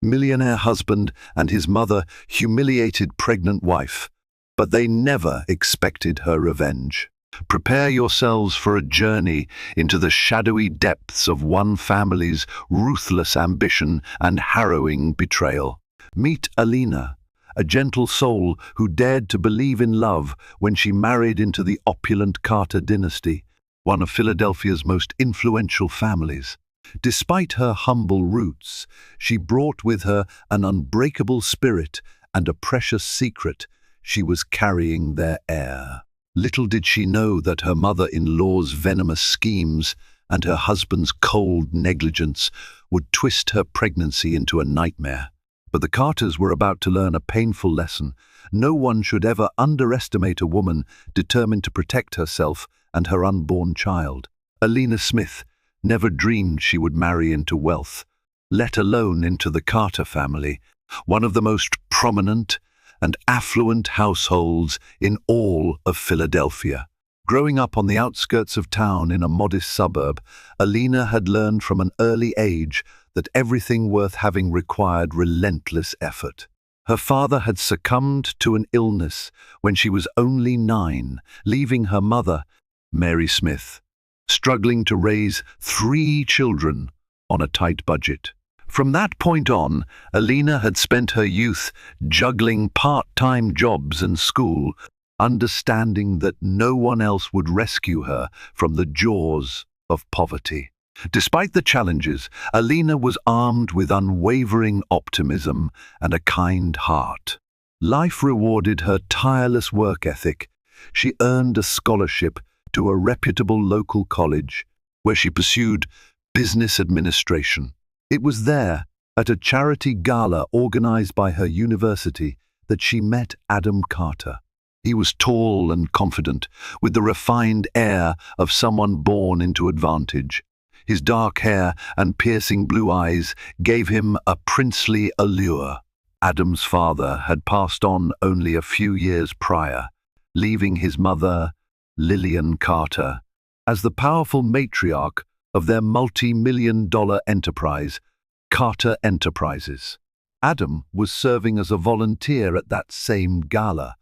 millionaire husband and his mother humiliated pregnant wife, but they never expected her revenge. Prepare yourselves for a journey into the shadowy depths of one family's ruthless ambition and harrowing betrayal. Meet Alina, a gentle soul who dared to believe in love when she married into the opulent Carter dynasty, one of Philadelphia's most influential families. Despite her humble roots, she brought with her an unbreakable spirit and a precious secret: she was carrying their heir. Little did she know that her mother-in-law's venomous schemes and her husband's cold negligence would twist her pregnancy into a nightmare. But the Carters were about to learn a painful lesson. No one should ever underestimate a woman determined to protect herself and her unborn child. Alina Smith never dreamed she would marry into wealth, let alone into the Carter family, one of the most prominent and affluent households in all of Philadelphia. Growing up on the outskirts of town in a modest suburb, Alina had learned from an early age that everything worth having required relentless effort. Her father had succumbed to an illness when she was only 9, leaving her mother, Mary Smith, struggling to raise 3 children on a tight budget. From that point on, Alina had spent her youth juggling part-time jobs and school, understanding that no one else would rescue her from the jaws of poverty. Despite the challenges, Alina was armed with unwavering optimism and a kind heart. Life rewarded her tireless work ethic. She earned a scholarship to a reputable local college, where she pursued business administration. It was there, at a charity gala organized by her university, that she met Adam Carter. He was tall and confident, with the refined air of someone born into advantage. His dark hair and piercing blue eyes gave him a princely allure. Adam's father had passed on only a few years prior, leaving his mother, Lillian Carter, as the powerful matriarch of their multi-million-dollar enterprise, Carter Enterprises. Adam was serving as a volunteer at that same gala,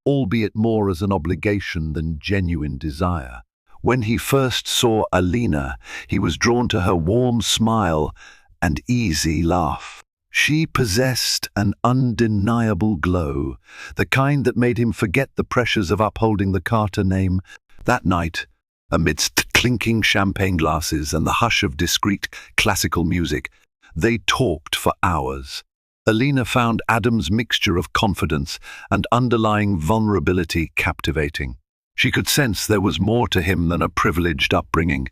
albeit more as an obligation than genuine desire. When he first saw Alina, he was drawn to her warm smile and easy laugh. She possessed an undeniable glow, the kind that made him forget the pressures of upholding the Carter name. That night, amidst clinking champagne glasses and the hush of discreet classical music, they talked for hours. Alina found Adam's mixture of confidence and underlying vulnerability captivating. She could sense there was more to him than a privileged upbringing.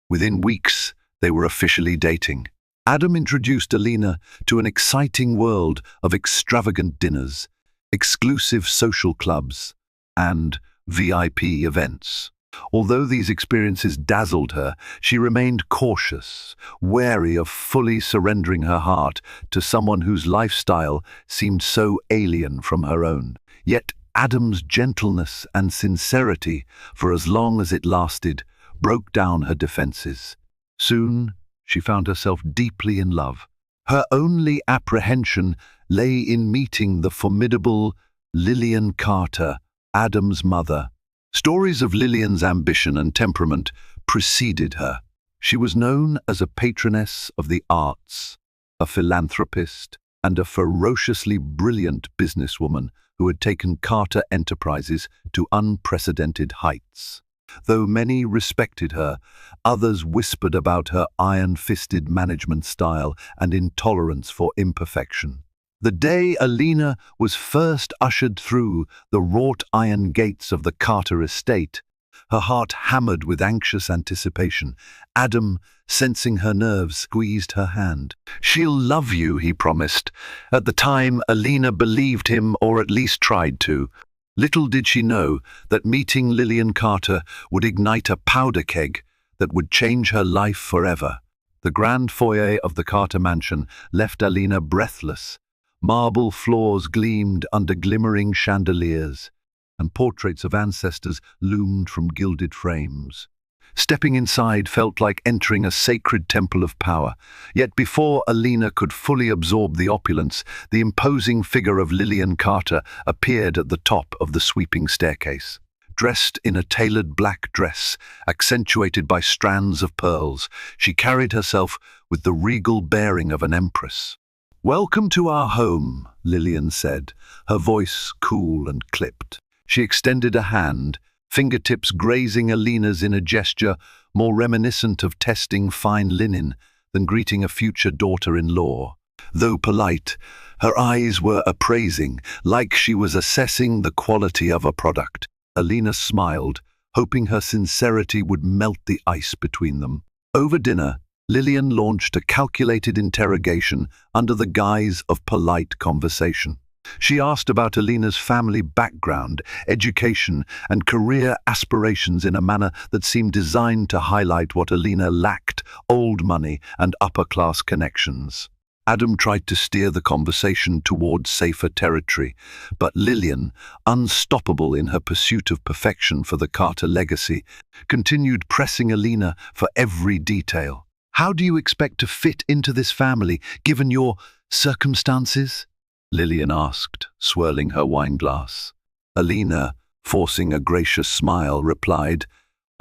Within weeks, they were officially dating. Adam introduced Alina to an exciting world of extravagant dinners, exclusive social clubs, and VIP events. Although these experiences dazzled her, she remained cautious, wary of fully surrendering her heart to someone whose lifestyle seemed so alien from her own. Yet Adam's gentleness and sincerity, for as long as it lasted, broke down her defenses. Soon, she found herself deeply in love. Her only apprehension lay in meeting the formidable Lillian Carter, Adam's mother. Stories of Lillian's ambition and temperament preceded her. She was known as a patroness of the arts, a philanthropist, and a ferociously brilliant businesswoman who had taken Carter Enterprises to unprecedented heights. Though many respected her, others whispered about her iron-fisted management style and intolerance for imperfection. The day Alina was first ushered through the wrought iron gates of the Carter estate, her heart hammered with anxious anticipation. Adam, sensing her nerves, squeezed her hand. "She'll love you," he promised. At the time, Alina believed him, or at least tried to. Little did she know that meeting Lillian Carter would ignite a powder keg that would change her life forever. The grand foyer of the Carter mansion left Alina breathless. Marble floors gleamed under glimmering chandeliers, and portraits of ancestors loomed from gilded frames. Stepping inside felt like entering a sacred temple of power. Yet before Alina could fully absorb the opulence, the imposing figure of Lillian Carter appeared at the top of the sweeping staircase. Dressed in a tailored black dress, accentuated by strands of pearls, she carried herself with the regal bearing of an empress. "Welcome to our home," Lillian said, her voice cool and clipped. She extended a hand, fingertips grazing Alina's in a gesture more reminiscent of testing fine linen than greeting a future daughter-in-law. Though polite, her eyes were appraising, like she was assessing the quality of a product. Alina smiled, hoping her sincerity would melt the ice between them. Over dinner, Lillian launched a calculated interrogation under the guise of polite conversation. She asked about Alina's family background, education, and career aspirations in a manner that seemed designed to highlight what Alina lacked: old money and upper-class connections. Adam tried to steer the conversation towards safer territory, but Lillian, unstoppable in her pursuit of perfection for the Carter legacy, continued pressing Alina for every detail. "How do you expect to fit into this family, given your circumstances?" Lillian asked, swirling her wineglass. Alina, forcing a gracious smile, replied,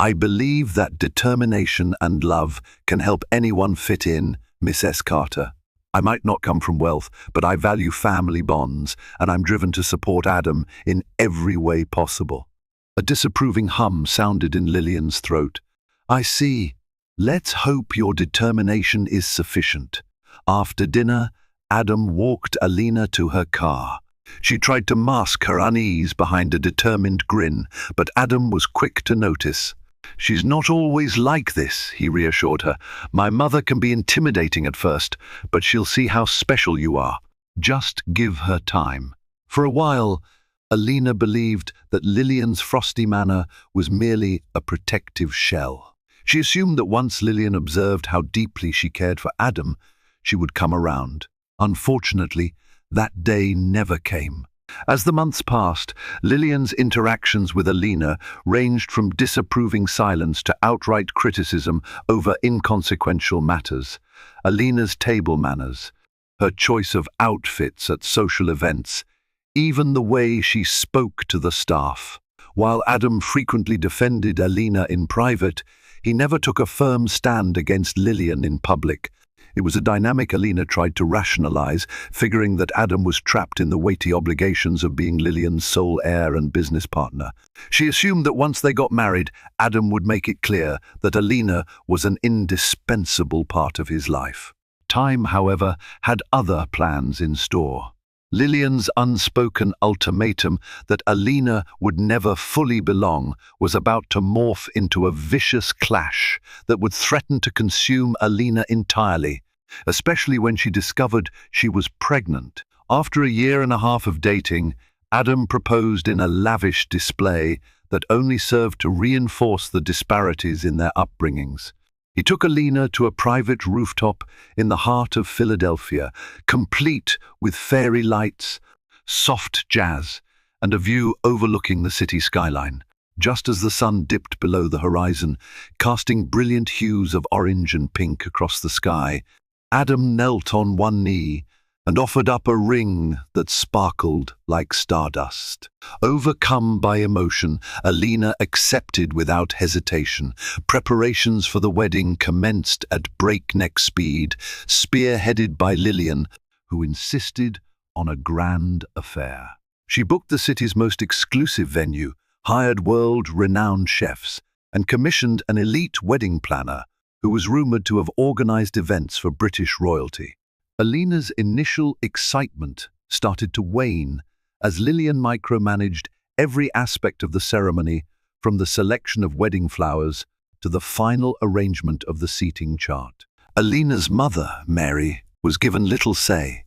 "I believe that determination and love can help anyone fit in, Miss S. Carter. I might not come from wealth, but I value family bonds, and I'm driven to support Adam in every way possible." A disapproving hum sounded in Lillian's throat. "I see. Let's hope your determination is sufficient." After dinner, Adam walked Alina to her car. She tried to mask her unease behind a determined grin, but Adam was quick to notice. "She's not always like this," he reassured her. "My mother can be intimidating at first, but she'll see how special you are. Just give her time." For a while, Alina believed that Lillian's frosty manner was merely a protective shell. She assumed that once Lillian observed how deeply she cared for Adam, she would come around. Unfortunately, that day never came. As the months passed, Lillian's interactions with Alina ranged from disapproving silence to outright criticism over inconsequential matters. Alina's table manners, her choice of outfits at social events, even the way she spoke to the staff. While Adam frequently defended Alina in private, he never took a firm stand against Lillian in public. It was a dynamic Alina tried to rationalize, figuring that Adam was trapped in the weighty obligations of being Lillian's sole heir and business partner. She assumed that once they got married, Adam would make it clear that Alina was an indispensable part of his life. Time, however, had other plans in store. Lillian's unspoken ultimatum that Alina would never fully belong was about to morph into a vicious clash that would threaten to consume Alina entirely, especially when she discovered she was pregnant. After a year and a half of dating, Adam proposed in a lavish display that only served to reinforce the disparities in their upbringings. He took Alina to a private rooftop in the heart of Philadelphia, complete with fairy lights, soft jazz, and a view overlooking the city skyline. Just as the sun dipped below the horizon, casting brilliant hues of orange and pink across the sky, Adam knelt on one knee and offered up a ring that sparkled like stardust. Overcome by emotion, Alina accepted without hesitation. Preparations for the wedding commenced at breakneck speed, spearheaded by Lillian, who insisted on a grand affair. She booked the city's most exclusive venue, hired world-renowned chefs, and commissioned an elite wedding planner who was rumored to have organized events for British royalty. Alina's initial excitement started to wane as Lillian micromanaged every aspect of the ceremony, from the selection of wedding flowers to the final arrangement of the seating chart. Alina's mother, Mary, was given little say.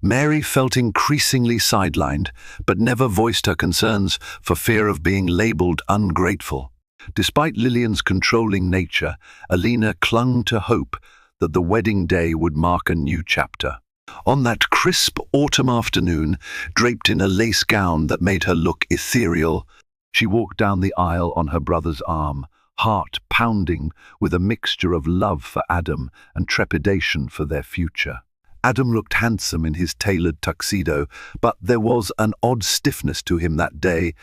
Mary felt increasingly sidelined, but never voiced her concerns for fear of being labeled ungrateful. Despite Lillian's controlling nature, Alina clung to hope that the wedding day would mark a new chapter. On that crisp autumn afternoon, draped in a lace gown that made her look ethereal, she walked down the aisle on her brother's arm, heart pounding with a mixture of love for Adam and trepidation for their future. Adam looked handsome in his tailored tuxedo, but there was an odd stiffness to him that day,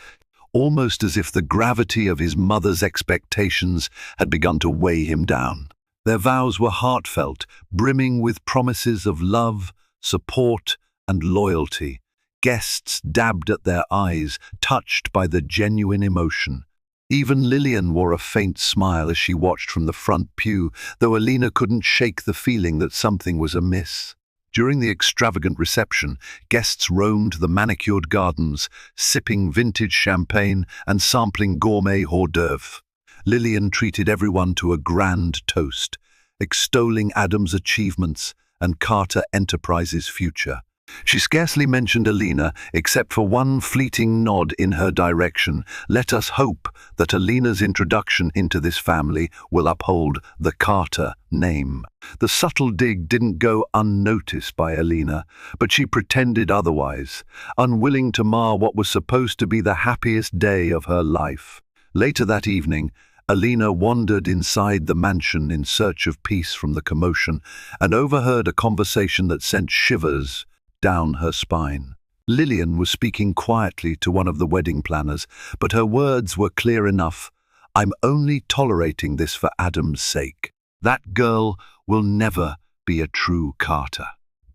almost as if the gravity of his mother's expectations had begun to weigh him down. Their vows were heartfelt, brimming with promises of love, support, and loyalty. Guests dabbed at their eyes, touched by the genuine emotion. Even Lillian wore a faint smile as she watched from the front pew, though Alina couldn't shake the feeling that something was amiss. During the extravagant reception, guests roamed the manicured gardens, sipping vintage champagne and sampling gourmet hors d'oeuvre. Lillian treated everyone to a grand toast, extolling Adam's achievements and Carter Enterprises' future. She scarcely mentioned Alina, except for one fleeting nod in her direction. Let us hope that Alina's introduction into this family will uphold the Carter name. The subtle dig didn't go unnoticed by Alina, but she pretended otherwise, unwilling to mar what was supposed to be the happiest day of her life. Later that evening, Alina wandered inside the mansion in search of peace from the commotion and overheard a conversation that sent shivers down her spine. Lillian was speaking quietly to one of the wedding planners, but her words were clear enough. "I'm only tolerating this for Adam's sake. That girl will never be a true Carter.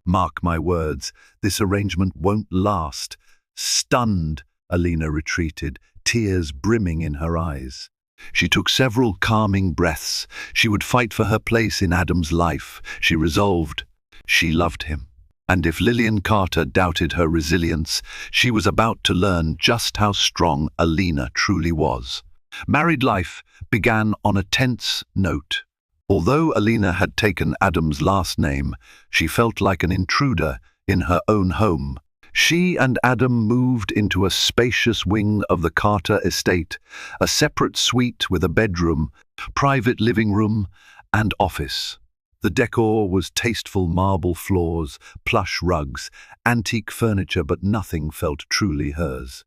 Mark my words, this arrangement won't last." Stunned, Alina retreated, tears brimming in her eyes. She took several calming breaths. She would fight for her place in Adam's life. She resolved. She loved him. And if Lillian Carter doubted her resilience, she was about to learn just how strong Alina truly was. Married life began on a tense note. Although Alina had taken Adam's last name, she felt like an intruder in her own home. She and Adam moved into a spacious wing of the Carter estate, a separate suite with a bedroom, private living room, and office. The decor was tasteful marble floors, plush rugs, antique furniture, but nothing felt truly hers.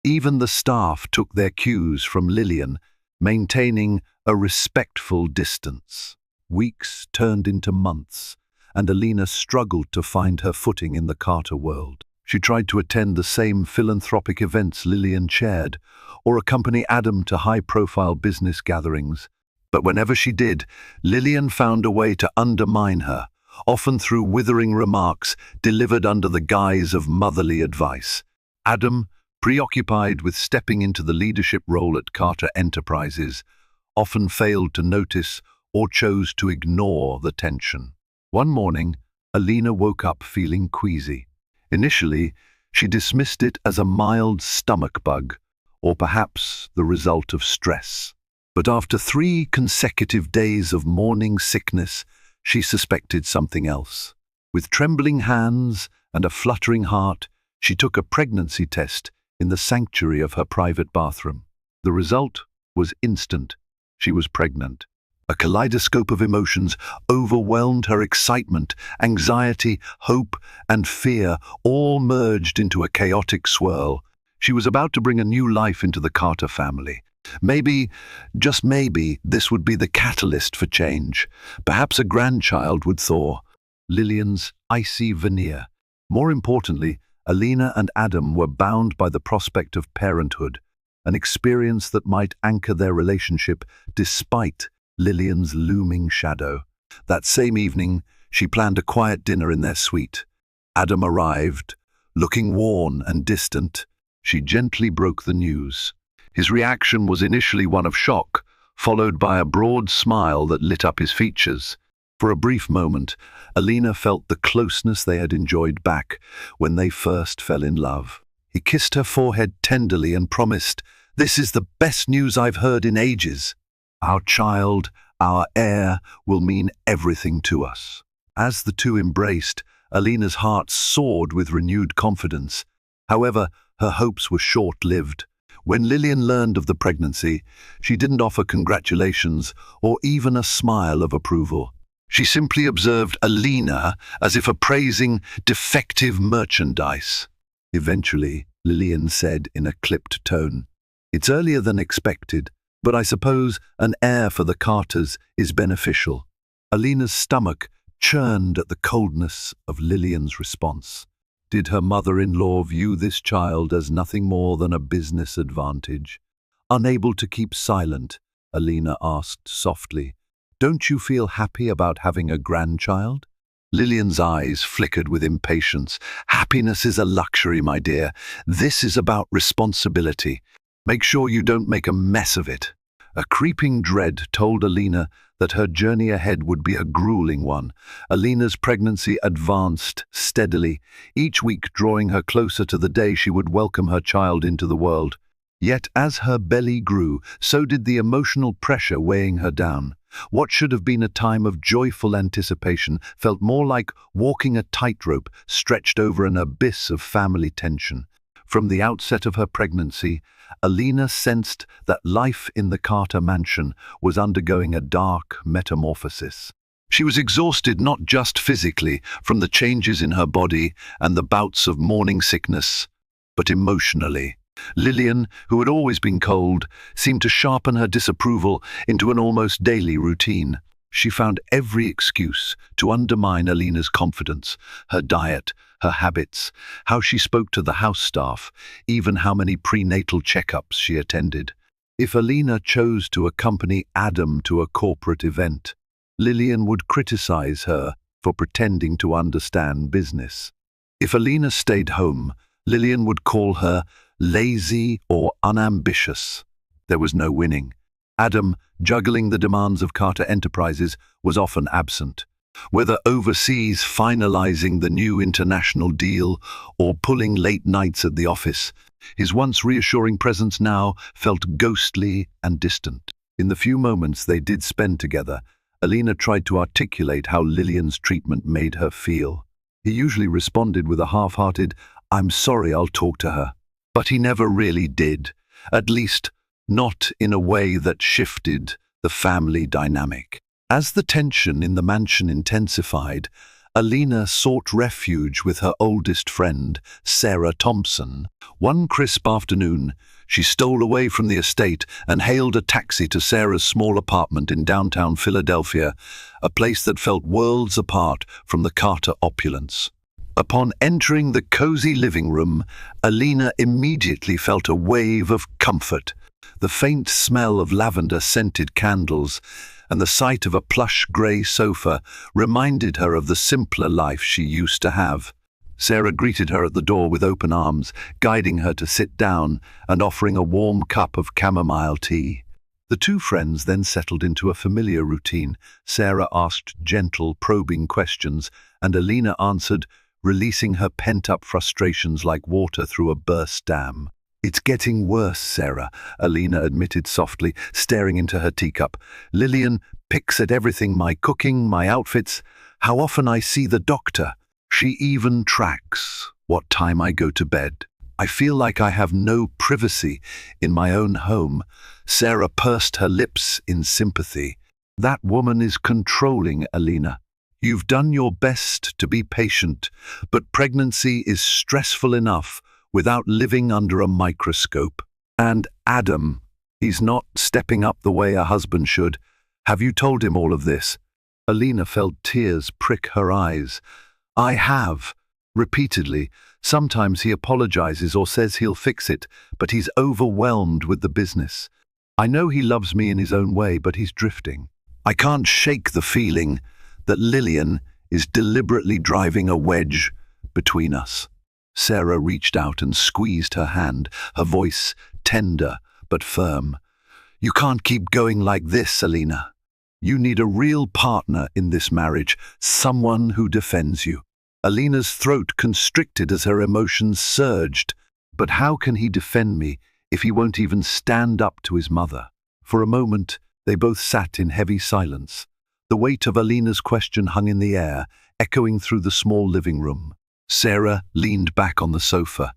Even the staff took their cues from Lillian, maintaining a respectful distance. Weeks turned into months, and Alina struggled to find her footing in the Carter world. She tried to attend the same philanthropic events Lillian chaired, or accompany Adam to high-profile business gatherings. But whenever she did, Lillian found a way to undermine her, often through withering remarks delivered under the guise of motherly advice. Adam, preoccupied with stepping into the leadership role at Carter Enterprises, often failed to notice or chose to ignore the tension. One morning, Alina woke up feeling queasy. Initially, she dismissed it as a mild stomach bug, or perhaps the result of stress. But after 3 consecutive days of morning sickness, she suspected something else. With trembling hands and a fluttering heart, she took a pregnancy test in the sanctuary of her private bathroom. The result was instant. She was pregnant. A kaleidoscope of emotions overwhelmed her: excitement, anxiety, hope, and fear, all merged into a chaotic swirl. She was about to bring a new life into the Carter family. Maybe, just maybe, this would be the catalyst for change. Perhaps a grandchild would thaw Lillian's icy veneer. More importantly, Alina and Adam were bound by the prospect of parenthood, an experience that might anchor their relationship despite Lillian's looming shadow. That same evening, she planned a quiet dinner in their suite. Adam arrived, looking worn and distant. She gently broke the news. His reaction was initially one of shock, followed by a broad smile that lit up his features. For a brief moment, Alina felt the closeness they had enjoyed back when they first fell in love. He kissed her forehead tenderly and promised, "This is the best news I've heard in ages. Our child, our heir, will mean everything to us." As the two embraced, Alina's heart soared with renewed confidence. However, her hopes were short-lived. When Lillian learned of the pregnancy, she didn't offer congratulations or even a smile of approval. She simply observed Alina as if appraising defective merchandise. Eventually, Lillian said in a clipped tone, "It's earlier than expected, But I suppose an heir for the Carters is beneficial. Alina's stomach churned at the coldness of Lillian's response. Did her mother-in-law view this child as nothing more than a business advantage? Unable to keep silent, Alina asked softly, "Don't you feel happy about having a grandchild?" Lillian's eyes flickered with impatience. "Happiness is a luxury, my dear. This is about responsibility. Make sure you don't make a mess of it." A creeping dread told Alina that her journey ahead would be a grueling one. Alina's pregnancy advanced steadily, each week drawing her closer to the day she would welcome her child into the world. Yet as her belly grew, so did the emotional pressure weighing her down. What should have been a time of joyful anticipation felt more like walking a tightrope stretched over an abyss of family tension. From the outset of her pregnancy, Alina sensed that life in the Carter mansion was undergoing a dark metamorphosis. She was exhausted not just physically from the changes in her body and the bouts of morning sickness, but emotionally. Lillian, who had always been cold, seemed to sharpen her disapproval into an almost daily routine. She found every excuse to undermine Alina's confidence, her diet, her habits, how she spoke to the house staff, even how many prenatal checkups she attended. If Alina chose to accompany Adam to a corporate event, Lillian would criticize her for pretending to understand business. If Alina stayed home, Lillian would call her lazy or unambitious. There was no winning. Adam, juggling the demands of Carter Enterprises, was often absent. Whether overseas finalizing the new international deal or pulling late nights at the office, his once reassuring presence now felt ghostly and distant. In the few moments they did spend together, Alina tried to articulate how Lillian's treatment made her feel. He usually responded with a half-hearted, "I'm sorry, I'll talk to her." But he never really did, at least not in a way that shifted the family dynamic. As the tension in the mansion intensified, Alina sought refuge with her oldest friend, Sarah Thompson. One crisp afternoon, she stole away from the estate and hailed a taxi to Sarah's small apartment in downtown Philadelphia, a place that felt worlds apart from the Carter opulence. Upon entering the cozy living room, Alina immediately felt a wave of comfort. The faint smell of lavender-scented candles and the sight of a plush grey sofa reminded her of the simpler life she used to have. Sarah greeted her at the door with open arms, guiding her to sit down and offering a warm cup of chamomile tea. The two friends then settled into a familiar routine. Sarah asked gentle, probing questions, and Alina answered, releasing her pent-up frustrations like water through a burst dam. "It's getting worse, Sarah," Alina admitted softly, staring into her teacup. "Lillian picks at everything, my cooking, my outfits, how often I see the doctor. She even tracks what time I go to bed. I feel like I have no privacy in my own home." Sarah pursed her lips in sympathy. "That woman is controlling, Alina. You've done your best to be patient, but pregnancy is stressful enough without living under a microscope. And Adam, he's not stepping up the way a husband should. Have you told him all of this?" Alina felt tears prick her eyes. "I have, repeatedly. Sometimes he apologizes or says he'll fix it, but he's overwhelmed with the business. I know he loves me in his own way, but he's drifting. I can't shake the feeling that Lillian is deliberately driving a wedge between us." Sarah reached out and squeezed her hand, her voice tender but firm. "You can't keep going like this, Alina. You need a real partner in this marriage, someone who defends you." Alina's throat constricted as her emotions surged. But how can he defend me if he won't even stand up to his mother? For a moment, they both sat in heavy silence. The weight of Alina's question hung in the air, echoing through the small living room. Sarah leaned back on the sofa,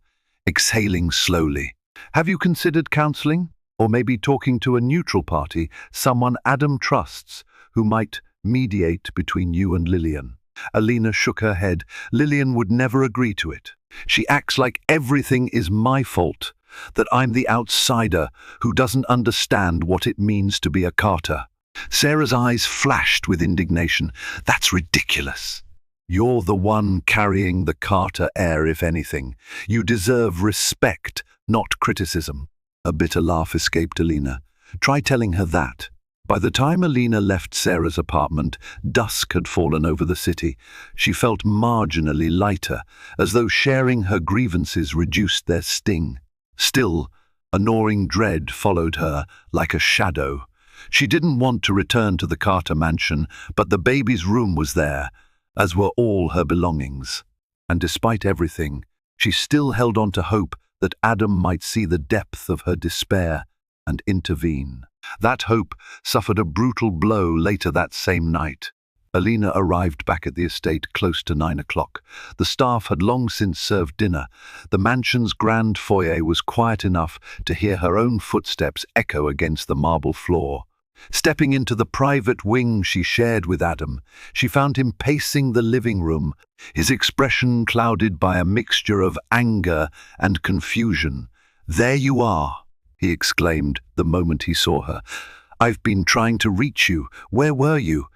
exhaling slowly. "Have you considered counseling? Or maybe talking to a neutral party, someone Adam trusts, who might mediate between you and Lillian?" Alina shook her head. "Lillian would never agree to it. She acts like everything is my fault. that I'm the outsider who doesn't understand what it means to be a Carter. Sarah's eyes flashed with indignation. That's ridiculous. You're the one carrying the Carter air, if anything. You deserve respect, not criticism. A bitter laugh escaped Alina. Try telling her that. By the time Alina left Sarah's apartment, dusk had fallen over the city. She felt marginally lighter, as though sharing her grievances reduced their sting. Still, a gnawing dread followed her like a shadow. She didn't want to return to the Carter mansion, but the baby's room was there, as were all her belongings. And despite everything, she still held on to hope that Adam might see the depth of her despair and intervene. That hope suffered a brutal blow later that same night. Alina arrived back at the estate close to 9 o'clock. The staff had long since served dinner. The mansion's grand foyer was quiet enough to hear her own footsteps echo against the marble floor. Stepping into the private wing she shared with Adam, she found him pacing the living room, his expression clouded by a mixture of anger and confusion. "There you are," he exclaimed the moment he saw her. "I've been trying to reach you. Where were you?"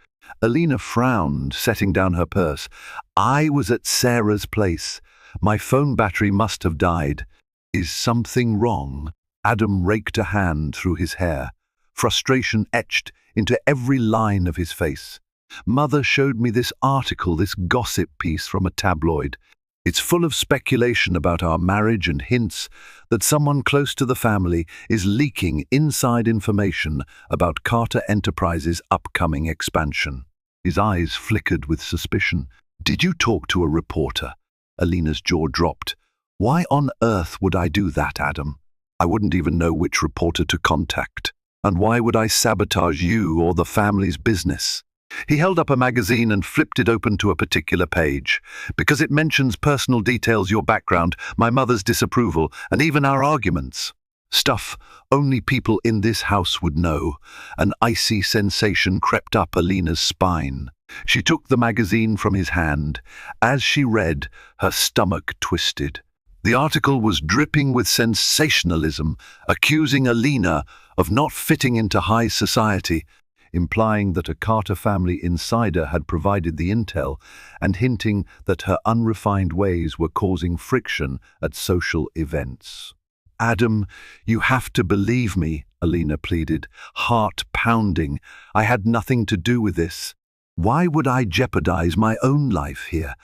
Alina frowned, setting down her purse. "I was at Sarah's place. My phone battery must have died." "Is something wrong?" Adam raked a hand through his hair. Frustration etched into every line of his face. "Mother showed me this article, this gossip piece from a tabloid. It's full of speculation about our marriage and hints that someone close to the family is leaking inside information about Carter Enterprises' upcoming expansion." His eyes flickered with suspicion. "Did you talk to a reporter?" Alina's jaw dropped. "Why on earth would I do that, Adam? I wouldn't even know which reporter to contact. And why would I sabotage you or the family's business?" He held up a magazine and flipped it open to a particular page. "Because it mentions personal details, your background, my mother's disapproval, and even our arguments. Stuff only people in this house would know." An icy sensation crept up Alina's spine. She took the magazine from his hand. As she read, her stomach twisted. The article was dripping with sensationalism, accusing Alina of not fitting into high society, implying that a Carter family insider had provided the intel, and hinting that her unrefined ways were causing friction at social events. "Adam, you have to believe me," Alina pleaded, heart pounding. "I had nothing to do with this. Why would I jeopardize my own life here?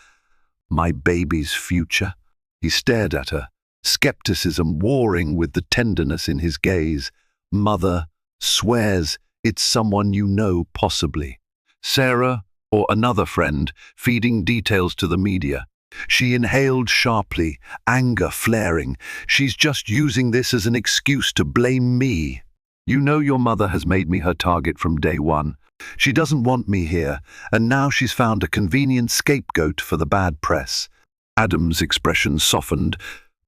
My baby's future?" He stared at her, skepticism warring with the tenderness in his gaze. "Mother swears it's someone you know, possibly. Sarah or another friend, feeding details to the media." She inhaled sharply, anger flaring. "She's just using this as an excuse to blame me. You know your mother has made me her target from day one. She doesn't want me here, and now she's found a convenient scapegoat for the bad press." Adam's expression softened,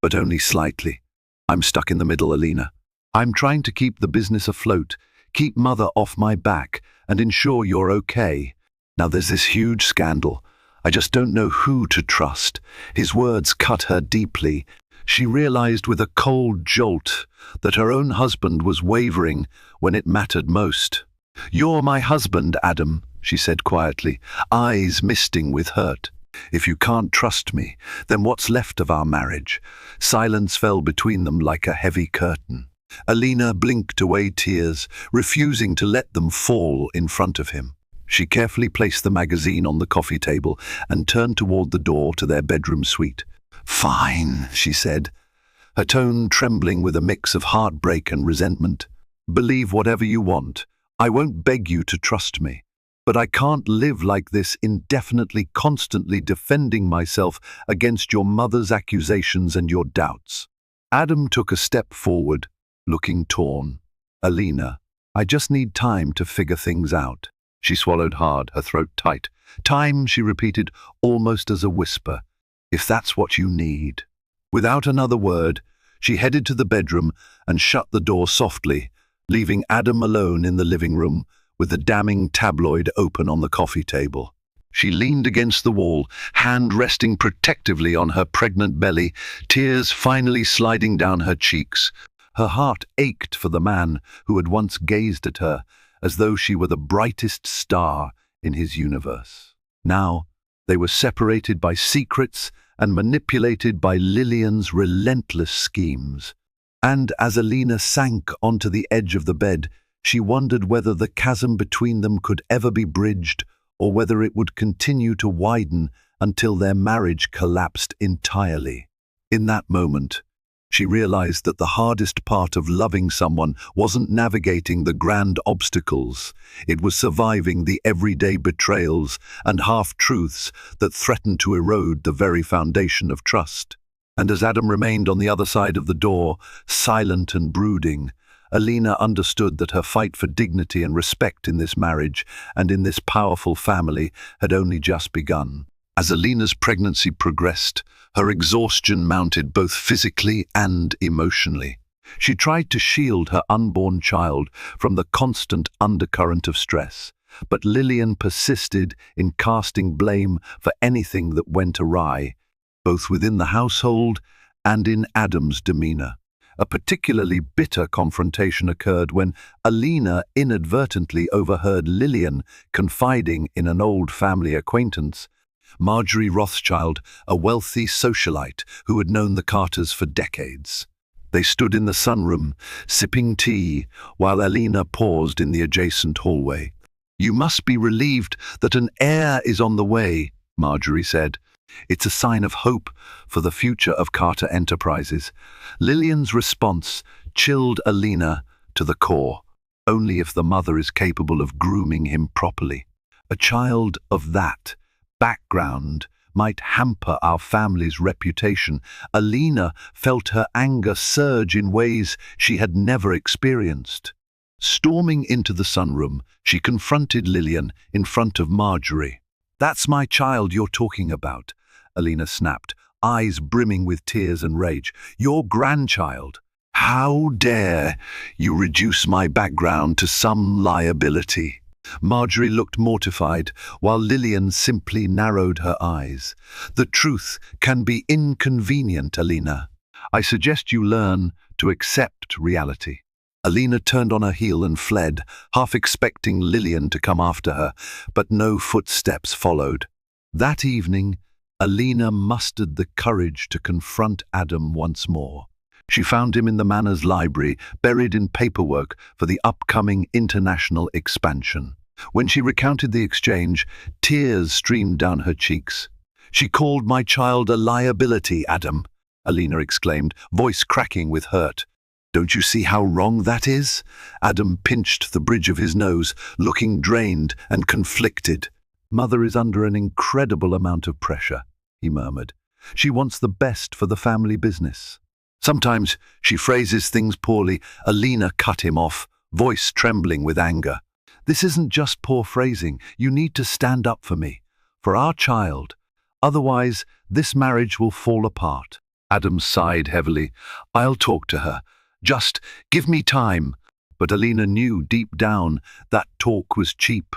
but only slightly. "I'm stuck in the middle, Alina. I'm trying to keep the business afloat, keep Mother off my back, and ensure you're okay. Now there's this huge scandal. I just don't know who to trust." His words cut her deeply. She realized with a cold jolt that her own husband was wavering when it mattered most. "You're my husband, Adam," she said quietly, eyes misting with hurt. "If you can't trust me, then what's left of our marriage?" Silence fell between them like a heavy curtain. Alina blinked away tears, refusing to let them fall in front of him. She carefully placed the magazine on the coffee table and turned toward the door to their bedroom suite. "Fine," she said, her tone trembling with a mix of heartbreak and resentment. "Believe whatever you want. I won't beg you to trust me. But I can't live like this indefinitely, constantly defending myself against your mother's accusations and your doubts." Adam took a step forward, looking torn. "Alina, I just need time to figure things out." She swallowed hard, her throat tight. "Time," she repeated, almost as a whisper. "If that's what you need." Without another word, she headed to the bedroom and shut the door softly, leaving Adam alone in the living room with the damning tabloid open on the coffee table. She leaned against the wall, hand resting protectively on her pregnant belly, tears finally sliding down her cheeks. Her heart ached for the man who had once gazed at her as though she were the brightest star in his universe. Now, they were separated by secrets and manipulated by Lillian's relentless schemes. And as Alina sank onto the edge of the bed, she wondered whether the chasm between them could ever be bridged, or whether it would continue to widen until their marriage collapsed entirely. In that moment, she realized that the hardest part of loving someone wasn't navigating the grand obstacles. It was surviving the everyday betrayals and half-truths that threatened to erode the very foundation of trust. And as Adam remained on the other side of the door, silent and brooding, Alina understood that her fight for dignity and respect in this marriage and in this powerful family had only just begun. As Alina's pregnancy progressed, her exhaustion mounted both physically and emotionally. She tried to shield her unborn child from the constant undercurrent of stress, but Lillian persisted in casting blame for anything that went awry, both within the household and in Adam's demeanor. A particularly bitter confrontation occurred when Alina inadvertently overheard Lillian confiding in an old family acquaintance, Marjorie Rothschild, a wealthy socialite who had known the Carters for decades. They stood in the sunroom, sipping tea, while Alina paused in the adjacent hallway. "You must be relieved that an heir is on the way," Marjorie said. "It's a sign of hope for the future of Carter Enterprises." Lillian's response chilled Alina to the core. Only if the mother is capable of grooming him properly. A child of that background might hamper our family's reputation. Alina felt her anger surge in ways she had never experienced. Storming into the sunroom, she confronted Lillian in front of Marjorie. "That's my child you're talking about," Alina snapped, eyes brimming with tears and rage. "Your grandchild. How dare you reduce my background to some liability?" Marjorie looked mortified, while Lillian simply narrowed her eyes. "The truth can be inconvenient, Alina. I suggest you learn to accept reality." Alina turned on her heel and fled, half expecting Lillian to come after her, but no footsteps followed. That evening, Alina mustered the courage to confront Adam once more. She found him in the manor's library, buried in paperwork for the upcoming international expansion. When she recounted the exchange, tears streamed down her cheeks. "She called my child a liability, Adam," Alina exclaimed, voice cracking with hurt. "Don't you see how wrong that is?" Adam pinched the bridge of his nose, looking drained and conflicted. "Mother is under an incredible amount of pressure," he murmured. "She wants the best for the family business. Sometimes she phrases things poorly." Alina cut him off, voice trembling with anger. "This isn't just poor phrasing. You need to stand up for me, for our child. Otherwise, this marriage will fall apart." Adam sighed heavily. "I'll talk to her. Just give me time." But Alina knew deep down that talk was cheap.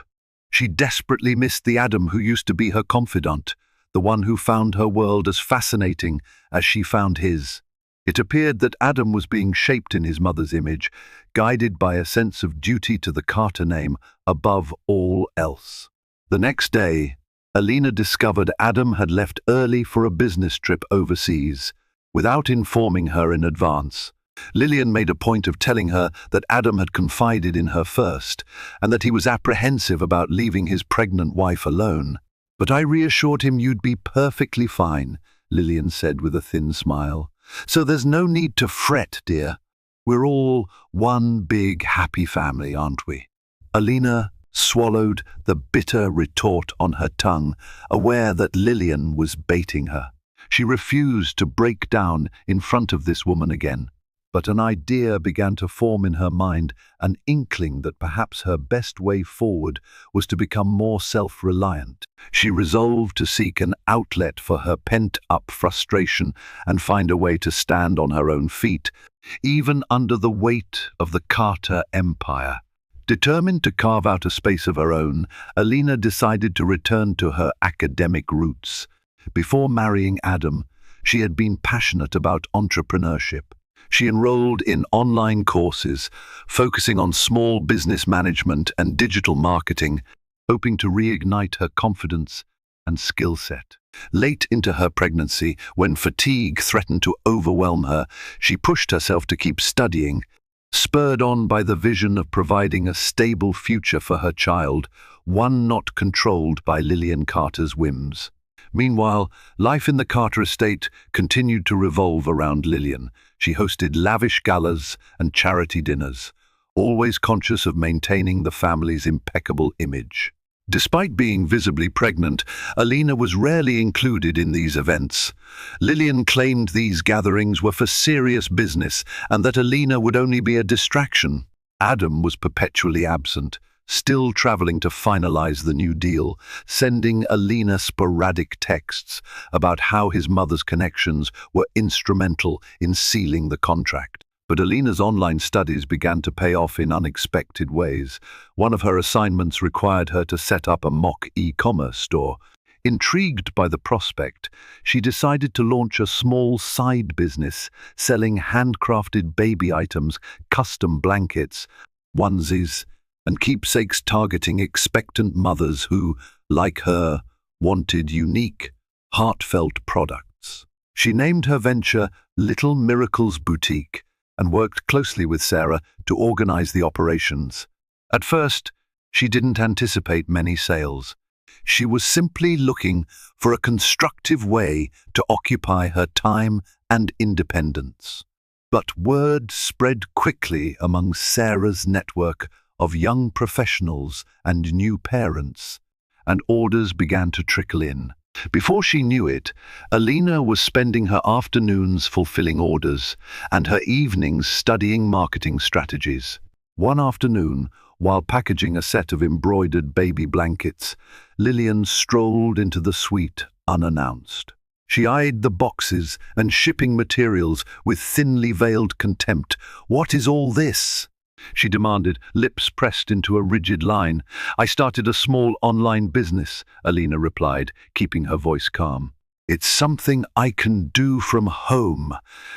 She desperately missed the Adam who used to be her confidant, the one who found her world as fascinating as she found his. It appeared that Adam was being shaped in his mother's image, guided by a sense of duty to the Carter name above all else. The next day, Alina discovered Adam had left early for a business trip overseas, without informing her in advance. Lillian made a point of telling her that Adam had confided in her first, and that he was apprehensive about leaving his pregnant wife alone. "But I reassured him you'd be perfectly fine," Lillian said with a thin smile. "So there's no need to fret, dear. We're all one big happy family, aren't we?" Alina swallowed the bitter retort on her tongue, aware that Lillian was baiting her. She refused to break down in front of this woman again. But an idea began to form in her mind, an inkling that perhaps her best way forward was to become more self-reliant. She resolved to seek an outlet for her pent-up frustration and find a way to stand on her own feet, even under the weight of the Carter Empire. Determined to carve out a space of her own, Alina decided to return to her academic roots. Before marrying Adam, she had been passionate about entrepreneurship. She enrolled in online courses, focusing on small business management and digital marketing, hoping to reignite her confidence and skill set. Late into her pregnancy, when fatigue threatened to overwhelm her, she pushed herself to keep studying, spurred on by the vision of providing a stable future for her child, one not controlled by Lillian Carter's whims. Meanwhile, life in the Carter estate continued to revolve around Lillian. She hosted lavish galas and charity dinners, always conscious of maintaining the family's impeccable image. Despite being visibly pregnant, Alina was rarely included in these events. Lillian claimed these gatherings were for serious business and that Alina would only be a distraction. Adam was perpetually absent, still traveling to finalize the new deal, sending Alina sporadic texts about how his mother's connections were instrumental in sealing the contract. But Alina's online studies began to pay off in unexpected ways. One of her assignments required her to set up a mock e-commerce store. Intrigued by the prospect, she decided to launch a small side business selling handcrafted baby items, custom blankets, onesies, and keepsakes targeting expectant mothers who, like her, wanted unique, heartfelt products. She named her venture Little Miracles Boutique and worked closely with Sarah to organize the operations. At first, she didn't anticipate many sales. She was simply looking for a constructive way to occupy her time and independence. But word spread quickly among Sarah's network of young professionals and new parents, and orders began to trickle in. Before she knew it, Alina was spending her afternoons fulfilling orders and her evenings studying marketing strategies. One afternoon, while packaging a set of embroidered baby blankets, Lillian strolled into the suite unannounced. She eyed the boxes and shipping materials with thinly veiled contempt. "What is all this?" she demanded, lips pressed into a rigid line. "I started a small online business," Alina replied, keeping her voice calm. "It's something I can do from home,"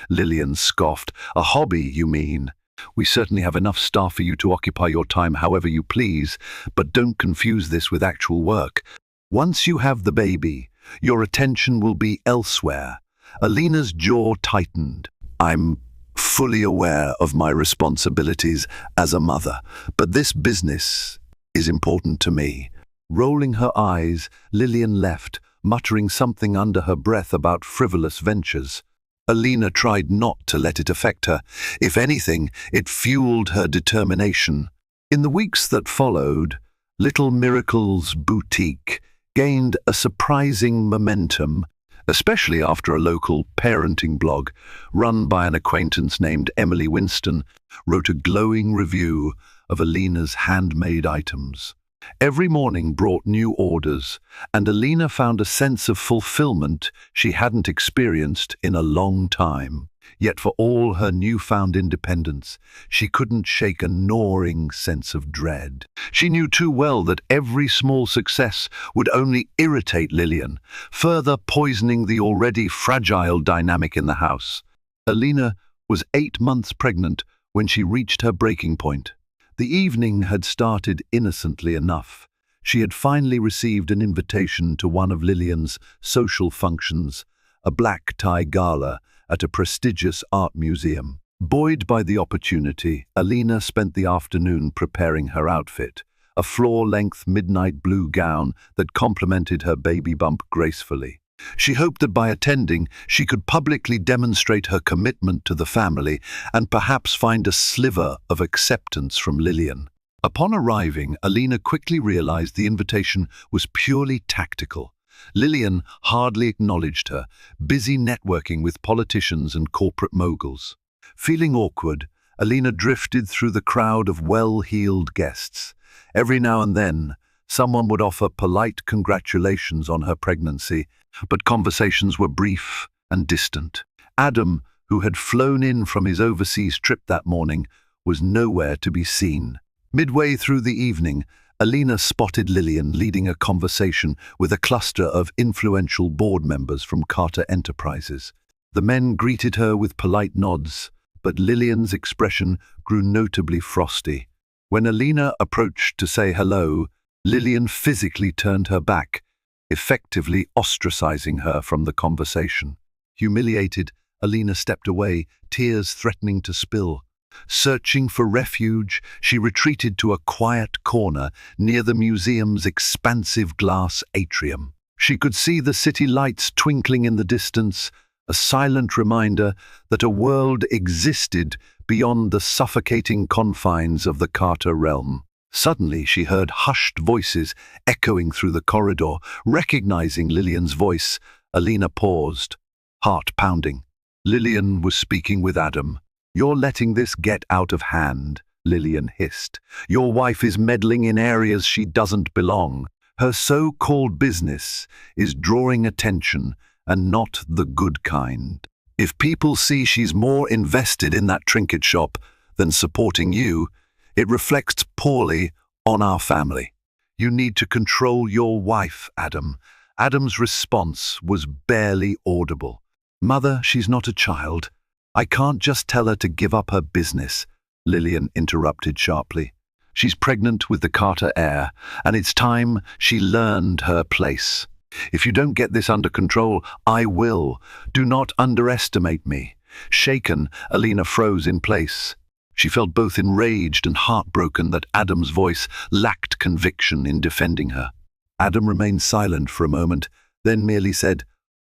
Lillian scoffed. "A hobby, you mean? We certainly have enough staff for you to occupy your time however you please, but don't confuse this with actual work. Once you have the baby, your attention will be elsewhere." Alina's jaw tightened. "I'm fully aware of my responsibilities as a mother, but this business is important to me." Rolling her eyes, Lillian left, muttering something under her breath about frivolous ventures. Alina tried not to let it affect her. If anything, it fueled her determination. In the weeks that followed, Little Miracles Boutique gained a surprising momentum, especially after a local parenting blog run by an acquaintance named Emily Winston wrote a glowing review of Alina's handmade items. Every morning brought new orders, and Alina found a sense of fulfillment she hadn't experienced in a long time. Yet for all her newfound independence, she couldn't shake a gnawing sense of dread. She knew too well that every small success would only irritate Lillian, further poisoning the already fragile dynamic in the house. Alina was 8 months pregnant when she reached her breaking point. The evening had started innocently enough. She had finally received an invitation to one of Lillian's social functions, a black tie gala at a prestigious art museum. Buoyed by the opportunity, Alina spent the afternoon preparing her outfit, a floor-length midnight blue gown that complemented her baby bump gracefully. She hoped that by attending, she could publicly demonstrate her commitment to the family and perhaps find a sliver of acceptance from Lillian. Upon arriving, Alina quickly realized the invitation was purely tactical. Lillian hardly acknowledged her, busy networking with politicians and corporate moguls. Feeling awkward, Alina drifted through the crowd of well-heeled guests. Every now and then, someone would offer polite congratulations on her pregnancy, but conversations were brief and distant. Adam, who had flown in from his overseas trip that morning, was nowhere to be seen. Midway through the evening, Alina spotted Lillian leading a conversation with a cluster of influential board members from Carter Enterprises. The men greeted her with polite nods, but Lillian's expression grew notably frosty. When Alina approached to say hello, Lillian physically turned her back, effectively ostracizing her from the conversation. Humiliated, Alina stepped away, tears threatening to spill. Searching for refuge, she retreated to a quiet corner near the museum's expansive glass atrium. She could see the city lights twinkling in the distance, a silent reminder that a world existed beyond the suffocating confines of the Carter realm. Suddenly she heard hushed voices echoing through the corridor. Recognizing Lillian's voice, Alina paused, heart pounding. Lillian was speaking with Adam. "You're letting this get out of hand," Lillian hissed. "Your wife is meddling in areas she doesn't belong. Her so-called business is drawing attention, and not the good kind. If people see she's more invested in that trinket shop than supporting you, it reflects poorly on our family. You need to control your wife, Adam." Adam's response was barely audible. "Mother, she's not a child. I can't just tell her to give up her business," Lillian interrupted sharply. "She's pregnant with the Carter heir, and it's time she learned her place. If you don't get this under control, I will. Do not underestimate me." Shaken, Alina froze in place. She felt both enraged and heartbroken that Adam's voice lacked conviction in defending her. Adam remained silent for a moment, then merely said,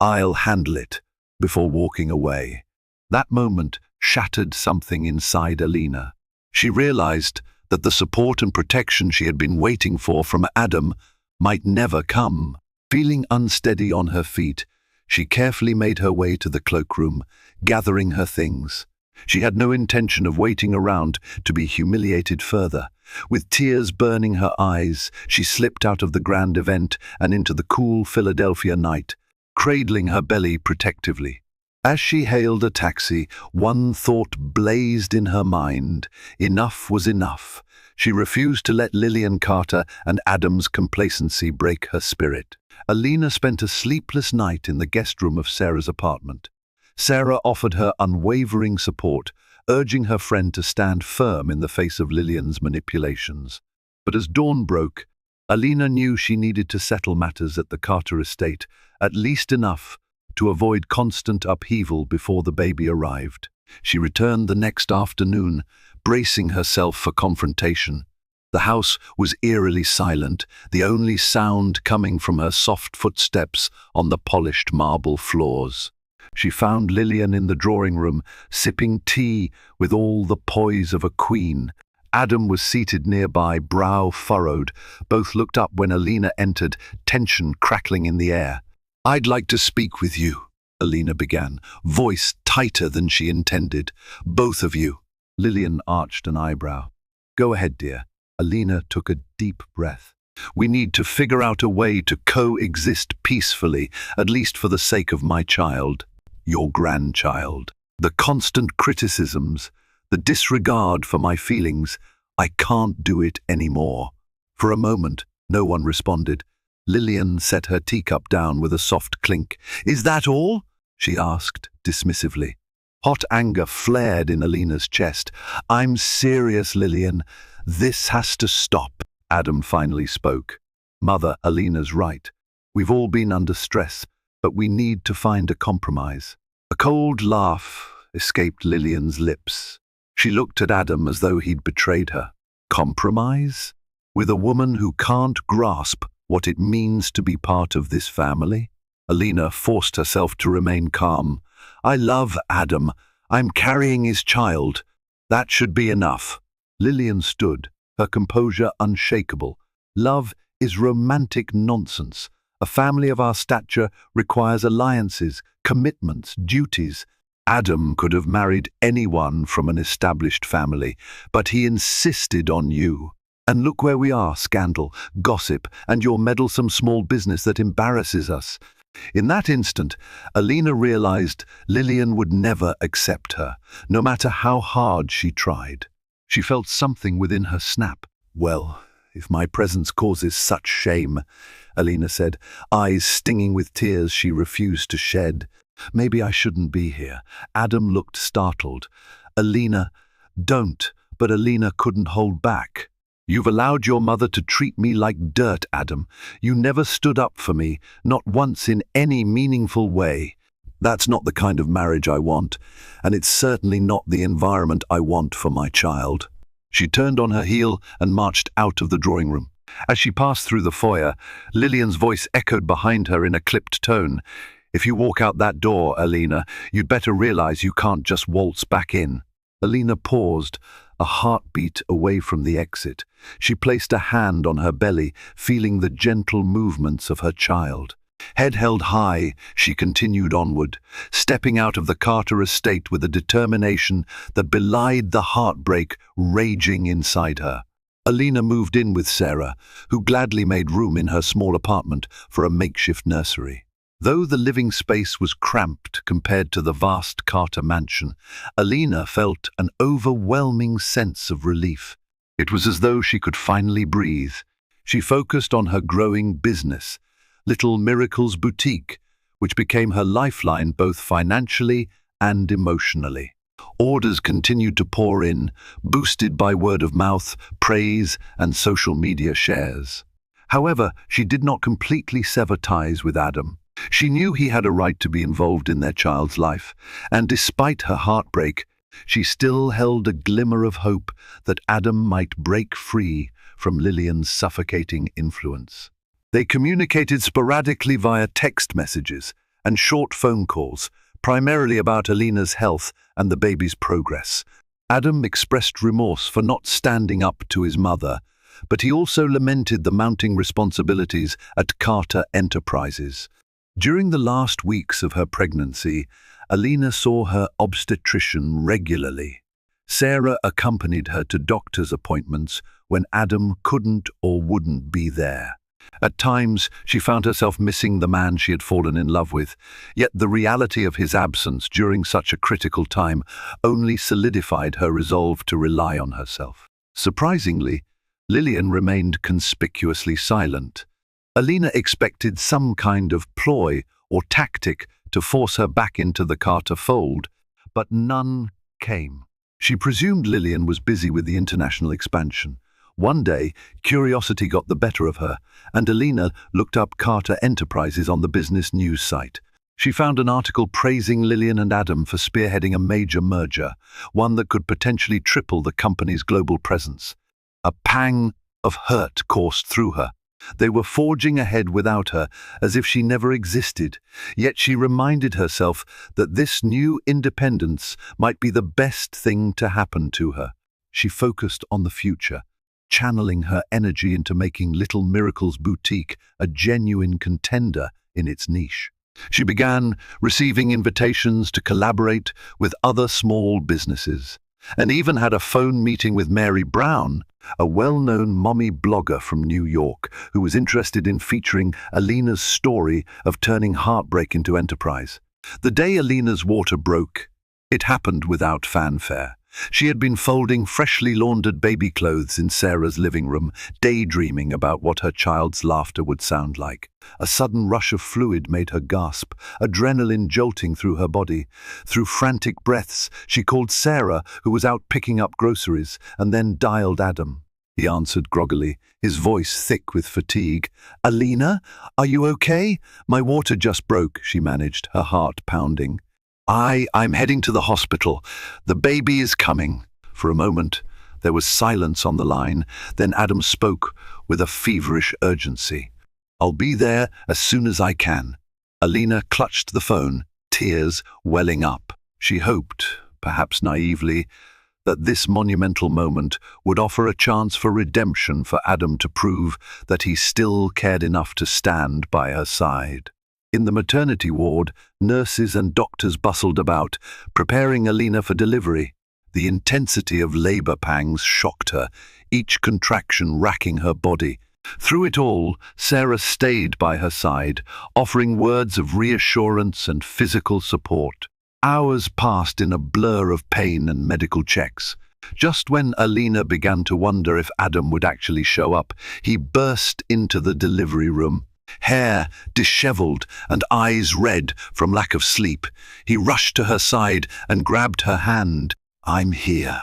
"I'll handle it," before walking away. That moment shattered something inside Alina. She realized that the support and protection she had been waiting for from Adam might never come. Feeling unsteady on her feet, she carefully made her way to the cloakroom, gathering her things. She had no intention of waiting around to be humiliated further. With tears burning her eyes, she slipped out of the grand event and into the cool Philadelphia night, cradling her belly protectively. As she hailed a taxi, one thought blazed in her mind. Enough was enough. She refused to let Lillian Carter and Adam's complacency break her spirit. Alina spent a sleepless night in the guest room of Sarah's apartment. Sarah offered her unwavering support, urging her friend to stand firm in the face of Lillian's manipulations. But as dawn broke, Alina knew she needed to settle matters at the Carter estate, at least enough to avoid constant upheaval before the baby arrived. She returned the next afternoon, bracing herself for confrontation. The house was eerily silent, the only sound coming from her soft footsteps on the polished marble floors. She found Lillian in the drawing room, sipping tea with all the poise of a queen. Adam was seated nearby, brow furrowed. Both looked up when Alina entered, tension crackling in the air. "I'd like to speak with you," Alina began, voice tighter than she intended. "Both of you." Lillian arched an eyebrow. "Go ahead, dear." Alina took a deep breath. "We need to figure out a way to coexist peacefully, at least for the sake of my child, your grandchild. The constant criticisms, the disregard for my feelings, I can't do it anymore." For a moment, no one responded. Lillian set her teacup down with a soft clink. "Is that all?" she asked, dismissively. Hot anger flared in Alina's chest. "I'm serious, Lillian. This has to stop." Adam finally spoke. "Mother, Alina's right. We've all been under stress, but we need to find a compromise." A cold laugh escaped Lillian's lips. She looked at Adam as though he'd betrayed her. Compromise? With a woman who can't grasp what it means to be part of this family? Alina forced herself to remain calm. "I love Adam. I'm carrying his child. That should be enough." Lillian stood, her composure unshakable. "Love is romantic nonsense. A family of our stature requires alliances, commitments, duties. Adam could have married anyone from an established family, but he insisted on you. And look where we are, scandal, gossip, and your meddlesome small business that embarrasses us." In that instant, Alina realized Lillian would never accept her, no matter how hard she tried. She felt something within her snap. "Well, if my presence causes such shame," Alina said, eyes stinging with tears she refused to shed, "maybe I shouldn't be here." Adam looked startled. "Alina, don't," but Alina couldn't hold back. "You've allowed your mother to treat me like dirt, Adam. You never stood up for me, not once in any meaningful way. That's not the kind of marriage I want, and it's certainly not the environment I want for my child." She turned on her heel and marched out of the drawing room. As she passed through the foyer, Lillian's voice echoed behind her in a clipped tone. "If you walk out that door, Alina, you'd better realize you can't just waltz back in." Alina paused, a heartbeat away from the exit. She placed a hand on her belly, feeling the gentle movements of her child. Head held high, she continued onward, stepping out of the Carter estate with a determination that belied the heartbreak raging inside her. Alina moved in with Sarah, who gladly made room in her small apartment for a makeshift nursery. Though the living space was cramped compared to the vast Carter mansion, Alina felt an overwhelming sense of relief. It was as though she could finally breathe. She focused on her growing business, Little Miracles Boutique, which became her lifeline both financially and emotionally. Orders continued to pour in, boosted by word of mouth, praise, and social media shares. However, she did not completely sever ties with Adam. She knew he had a right to be involved in their child's life, and despite her heartbreak, she still held a glimmer of hope that Adam might break free from Lillian's suffocating influence. They communicated sporadically via text messages and short phone calls, primarily about Alina's health and the baby's progress. Adam expressed remorse for not standing up to his mother, but he also lamented the mounting responsibilities at Carter Enterprises. During the last weeks of her pregnancy, Alina saw her obstetrician regularly. Sarah accompanied her to doctor's appointments when Adam couldn't or wouldn't be there. At times, she found herself missing the man she had fallen in love with, yet the reality of his absence during such a critical time only solidified her resolve to rely on herself. Surprisingly, Lillian remained conspicuously silent. Alina expected some kind of ploy or tactic to force her back into the Carter fold, but none came. She presumed Lillian was busy with the international expansion. One day, curiosity got the better of her, and Alina looked up Carter Enterprises on the business news site. She found an article praising Lillian and Adam for spearheading a major merger, one that could potentially triple the company's global presence. A pang of hurt coursed through her. They were forging ahead without her, as if she never existed, yet she reminded herself that this new independence might be the best thing to happen to her. She focused on the future, channeling her energy into making Little Miracles Boutique a genuine contender in its niche. She began receiving invitations to collaborate with other small businesses, and even had a phone meeting with Mary Brown, a well-known mommy blogger from New York who was interested in featuring Alina's story of turning heartbreak into enterprise. The day Alina's water broke, it happened without fanfare. She had been folding freshly laundered baby clothes in Sarah's living room, daydreaming about what her child's laughter would sound like. A sudden rush of fluid made her gasp, adrenaline jolting through her body. Through frantic breaths, she called Sarah, who was out picking up groceries, and then dialed Adam. He answered groggily, his voice thick with fatigue. "Alina, are you okay? My water just broke," she managed, her heart pounding. I'm heading to the hospital. The baby is coming." For a moment, there was silence on the line. Then Adam spoke with a feverish urgency. "I'll be there as soon as I can." Alina clutched the phone, tears welling up. She hoped, perhaps naively, that this monumental moment would offer a chance for redemption for Adam to prove that he still cared enough to stand by her side. In the maternity ward, nurses and doctors bustled about, preparing Alina for delivery. The intensity of labor pangs shocked her, each contraction racking her body. Through it all, Sarah stayed by her side, offering words of reassurance and physical support. Hours passed in a blur of pain and medical checks. Just when Alina began to wonder if Adam would actually show up, he burst into the delivery room. Hair disheveled and eyes red from lack of sleep, he rushed to her side and grabbed her hand. "I'm here,"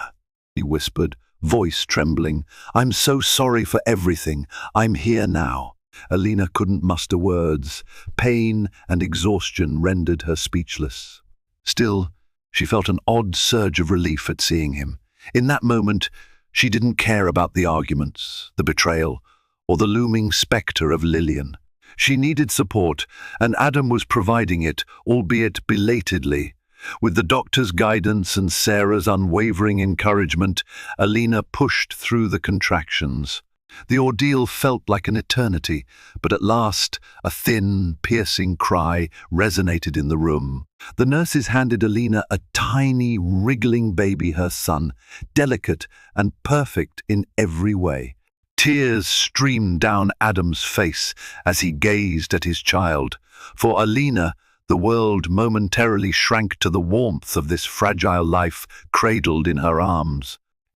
he whispered, voice trembling. "I'm so sorry for everything. I'm here now." Alina couldn't muster words. Pain and exhaustion rendered her speechless. Still, she felt an odd surge of relief at seeing him. In that moment, she didn't care about the arguments, the betrayal, or the looming spectre of Lillian. She needed support, and Adam was providing it, albeit belatedly. With the doctor's guidance and Sarah's unwavering encouragement, Alina pushed through the contractions. The ordeal felt like an eternity, but at last a thin, piercing cry resonated in the room. The nurses handed Alina a tiny, wriggling baby, her son, delicate and perfect in every way. Tears streamed down Adam's face as he gazed at his child. For Alina, the world momentarily shrank to the warmth of this fragile life cradled in her arms.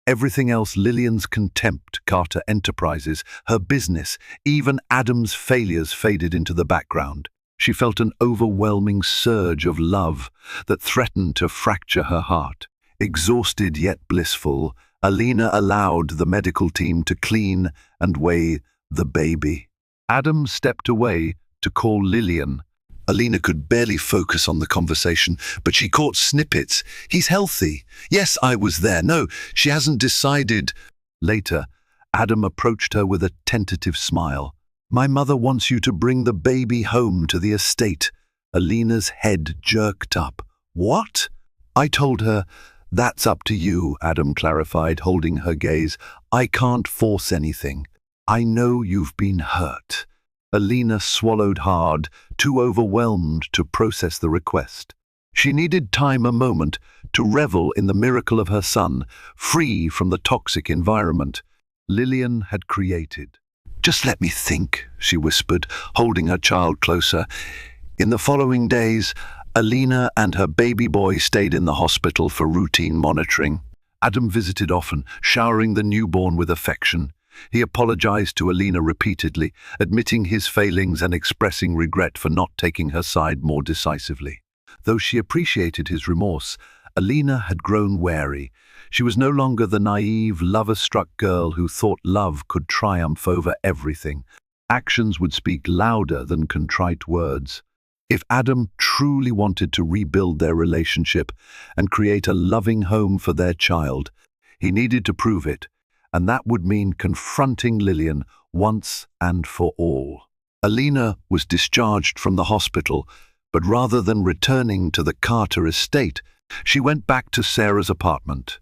Everything else, Lillian's contempt, Carter Enterprises, her business, even Adam's failures faded into the background. She felt an overwhelming surge of love that threatened to fracture her heart. Exhausted yet blissful, Alina allowed the medical team to clean and weigh the baby. Adam stepped away to call Lillian. Alina could barely focus on the conversation, but she caught snippets. "He's healthy. Yes, I was there. No, she hasn't decided." Later, Adam approached her with a tentative smile. "My mother wants you to bring the baby home to the estate." Alina's head jerked up. "What?" "I told her, that's up to you," Adam clarified, holding her gaze. "I can't force anything. I know you've been hurt." Alina swallowed hard, too overwhelmed to process the request. She needed time, a moment, to revel in the miracle of her son, free from the toxic environment Lillian had created. "Just let me think," she whispered, holding her child closer. In the following days, Alina and her baby boy stayed in the hospital for routine monitoring. Adam visited often, showering the newborn with affection. He apologized to Alina repeatedly, admitting his failings and expressing regret for not taking her side more decisively. Though she appreciated his remorse, Alina had grown wary. She was no longer the naive, lover-struck girl who thought love could triumph over everything. Actions would speak louder than contrite words. If Adam truly wanted to rebuild their relationship and create a loving home for their child, he needed to prove it. And that would mean confronting Lillian once and for all. Alina was discharged from the hospital, but rather than returning to the Carter estate, she went back to Sarah's apartment.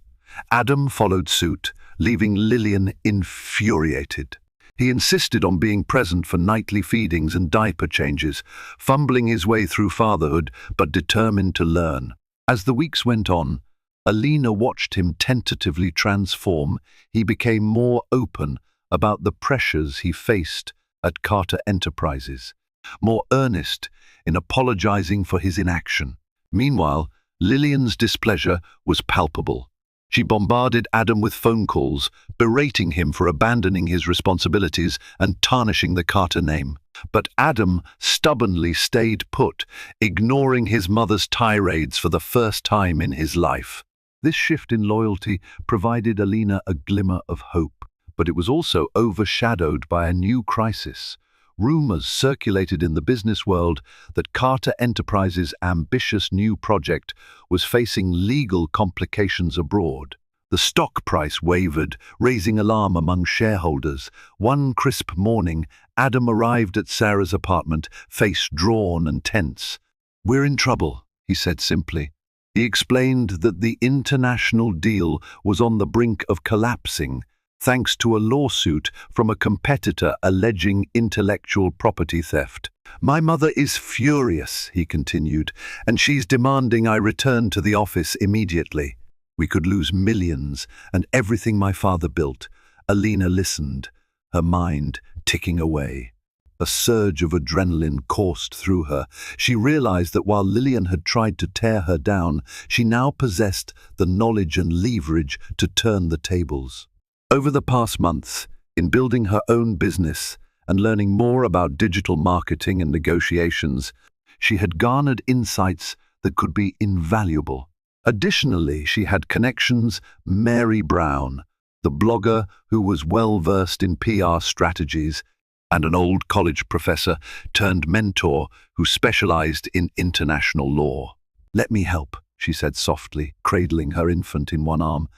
Adam followed suit, leaving Lillian infuriated. He insisted on being present for nightly feedings and diaper changes, fumbling his way through fatherhood, but determined to learn. As the weeks went on, Alina watched him tentatively transform. He became more open about the pressures he faced at Carter Enterprises, more earnest in apologizing for his inaction. Meanwhile, Lillian's displeasure was palpable. She bombarded Adam with phone calls, berating him for abandoning his responsibilities and tarnishing the Carter name. But Adam stubbornly stayed put, ignoring his mother's tirades for the first time in his life. This shift in loyalty provided Alina a glimmer of hope, but it was also overshadowed by a new crisis. Rumors circulated in the business world that Carter Enterprises' ambitious new project was facing legal complications abroad. The stock price wavered, raising alarm among shareholders. One crisp morning, Adam arrived at Sarah's apartment, face drawn and tense. "We're in trouble," he said simply. He explained that the international deal was on the brink of collapsing, thanks to a lawsuit from a competitor alleging intellectual property theft. "My mother is furious," he continued, "and she's demanding I return to the office immediately. We could lose millions and everything my father built." Alina listened, her mind ticking away. A surge of adrenaline coursed through her. She realized that while Lillian had tried to tear her down, she now possessed the knowledge and leverage to turn the tables. Over the past months, in building her own business and learning more about digital marketing and negotiations, she had garnered insights that could be invaluable. Additionally, she had connections. Mary Brown, the blogger who was well-versed in PR strategies, and an old college professor turned mentor who specialized in international law. "Let me help," she said softly, cradling her infant in one arm.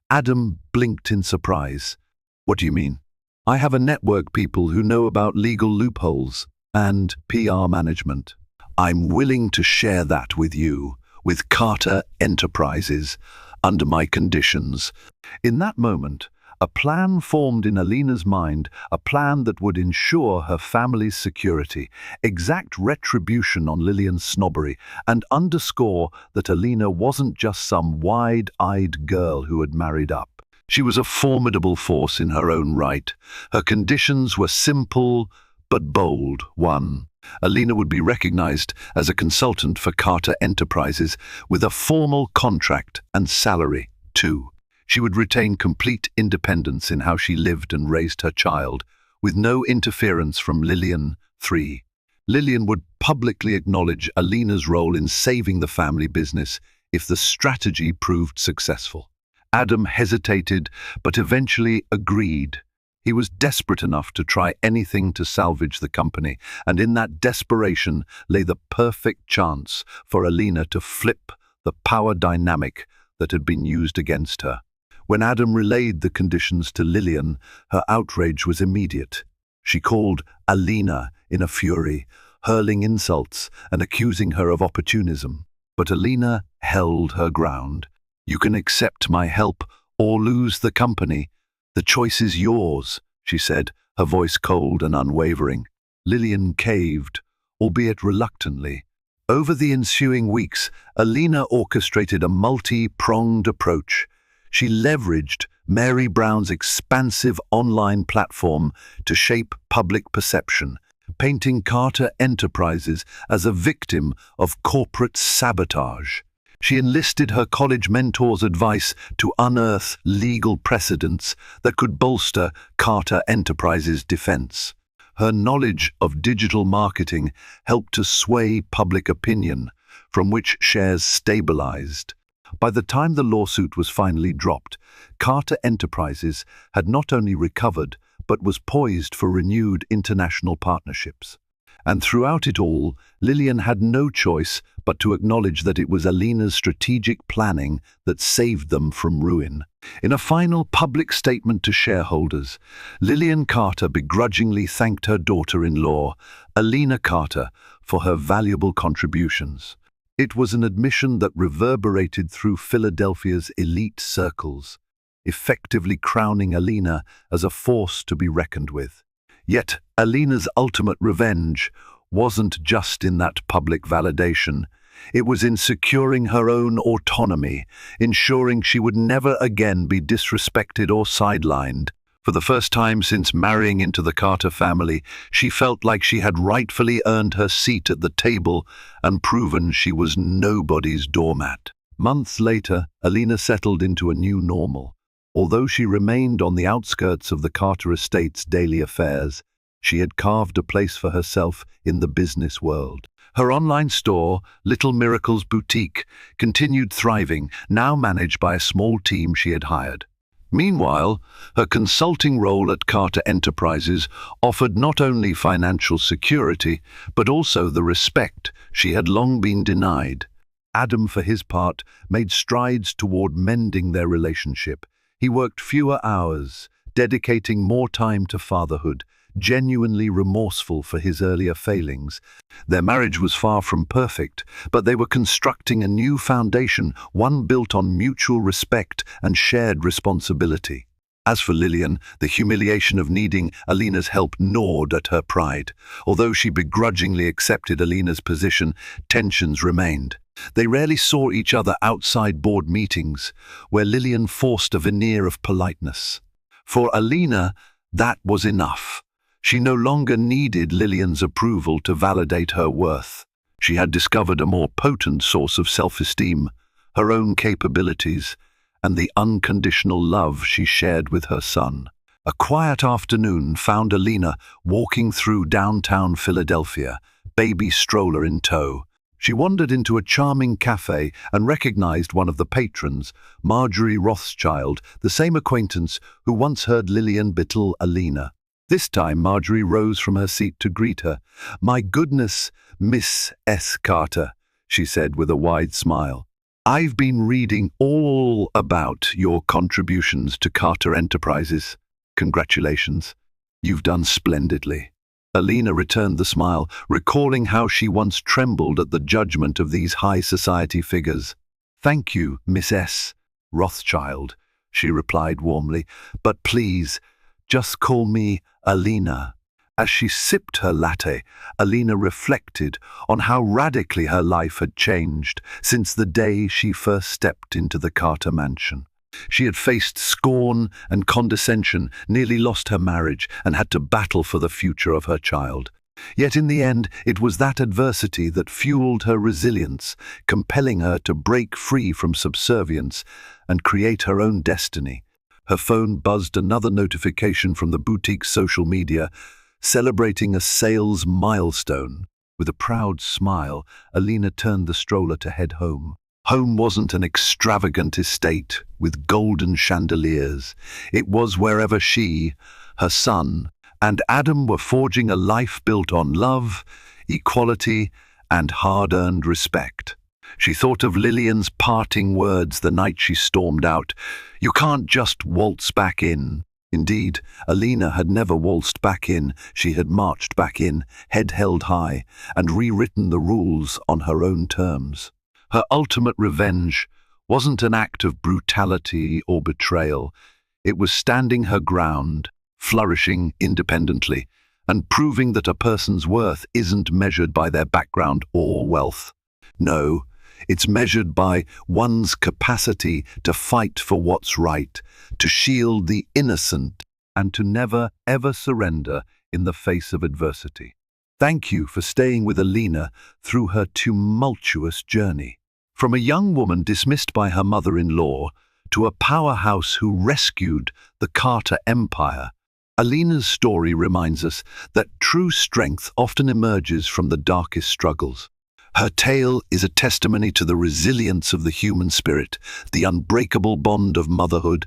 Adam blinked in surprise. "What do you mean?" "I have a network people who know about legal loopholes and PR management. I'm willing to share that with you, with Carter Enterprises, under my conditions." In that moment, a plan formed in Alina's mind, a plan that would ensure her family's security, exact retribution on Lillian's snobbery, and underscore that Alina wasn't just some wide-eyed girl who had married up. She was a formidable force in her own right. Her conditions were simple but bold. 1. Alina would be recognized as a consultant for Carter Enterprises with a formal contract and salary. 2. She would retain complete independence in how she lived and raised her child, with no interference from Lillian. 3. Lillian would publicly acknowledge Alina's role in saving the family business if the strategy proved successful. Adam hesitated, but eventually agreed. He was desperate enough to try anything to salvage the company, and in that desperation lay the perfect chance for Alina to flip the power dynamic that had been used against her. When Adam relayed the conditions to Lillian, her outrage was immediate. She called Alina in a fury, hurling insults and accusing her of opportunism. But Alina held her ground. "You can accept my help or lose the company. The choice is yours," she said, her voice cold and unwavering. Lillian caved, albeit reluctantly. Over the ensuing weeks, Alina orchestrated a multi-pronged approach. She leveraged Mary Brown's expansive online platform to shape public perception, painting Carter Enterprises as a victim of corporate sabotage. She enlisted her college mentor's advice to unearth legal precedents that could bolster Carter Enterprises' defense. Her knowledge of digital marketing helped to sway public opinion, from which shares stabilized. By the time the lawsuit was finally dropped, Carter Enterprises had not only recovered, but was poised for renewed international partnerships. And throughout it all, Lillian had no choice but to acknowledge that it was Alina's strategic planning that saved them from ruin. In a final public statement to shareholders, Lillian Carter begrudgingly thanked her daughter-in-law, Alina Carter, for her valuable contributions. It was an admission that reverberated through Philadelphia's elite circles, effectively crowning Alina as a force to be reckoned with. Yet, Alina's ultimate revenge wasn't just in that public validation. It was in securing her own autonomy, ensuring she would never again be disrespected or sidelined. For the first time since marrying into the Carter family, she felt like she had rightfully earned her seat at the table and proven she was nobody's doormat. Months later, Alina settled into a new normal. Although she remained on the outskirts of the Carter estate's daily affairs, she had carved a place for herself in the business world. Her online store, Little Miracles Boutique, continued thriving, now managed by a small team she had hired. Meanwhile, her consulting role at Carter Enterprises offered not only financial security, but also the respect she had long been denied. Adam, for his part, made strides toward mending their relationship. He worked fewer hours, dedicating more time to fatherhood, genuinely remorseful for his earlier failings. Their marriage was far from perfect, but they were constructing a new foundation, one built on mutual respect and shared responsibility. As for Lillian, the humiliation of needing Alina's help gnawed at her pride. Although she begrudgingly accepted Alina's position, tensions remained. They rarely saw each other outside board meetings, where Lillian forced a veneer of politeness. For Alina, that was enough. She no longer needed Lillian's approval to validate her worth. She had discovered a more potent source of self-esteem, her own capabilities, and the unconditional love she shared with her son. A quiet afternoon found Alina walking through downtown Philadelphia, baby stroller in tow. She wandered into a charming cafe and recognized one of the patrons, Marjorie Rothschild, the same acquaintance who once heard Lillian belittle Alina. This time Marjorie rose from her seat to greet her. "My goodness, Miss S. Carter," she said with a wide smile. "I've been reading all about your contributions to Carter Enterprises. Congratulations. You've done splendidly." Alina returned the smile, recalling how she once trembled at the judgment of these high society figures. "Thank you, Miss S. Rothschild," she replied warmly, "but please, just call me Alina." As she sipped her latte, Alina reflected on how radically her life had changed since the day she first stepped into the Carter mansion. She had faced scorn and condescension, nearly lost her marriage, and had to battle for the future of her child. Yet in the end, it was that adversity that fueled her resilience, compelling her to break free from subservience and create her own destiny. Her phone buzzed another notification from the boutique's social media, celebrating a sales milestone. With a proud smile, Alina turned the stroller to head home. Home wasn't an extravagant estate with golden chandeliers. It was wherever she, her son, and Adam were forging a life built on love, equality, and hard-earned respect. She thought of Lillian's parting words the night she stormed out. "You can't just waltz back in." Indeed, Alina had never waltzed back in. She had marched back in, head held high, and rewritten the rules on her own terms. Her ultimate revenge wasn't an act of brutality or betrayal. It was standing her ground, flourishing independently, and proving that a person's worth isn't measured by their background or wealth. No, it's measured by one's capacity to fight for what's right, to shield the innocent, and to never, ever surrender in the face of adversity. Thank you for staying with Alina through her tumultuous journey. From a young woman dismissed by her mother-in-law to a powerhouse who rescued the Carter Empire, Alina's story reminds us that true strength often emerges from the darkest struggles. Her tale is a testimony to the resilience of the human spirit, the unbreakable bond of motherhood,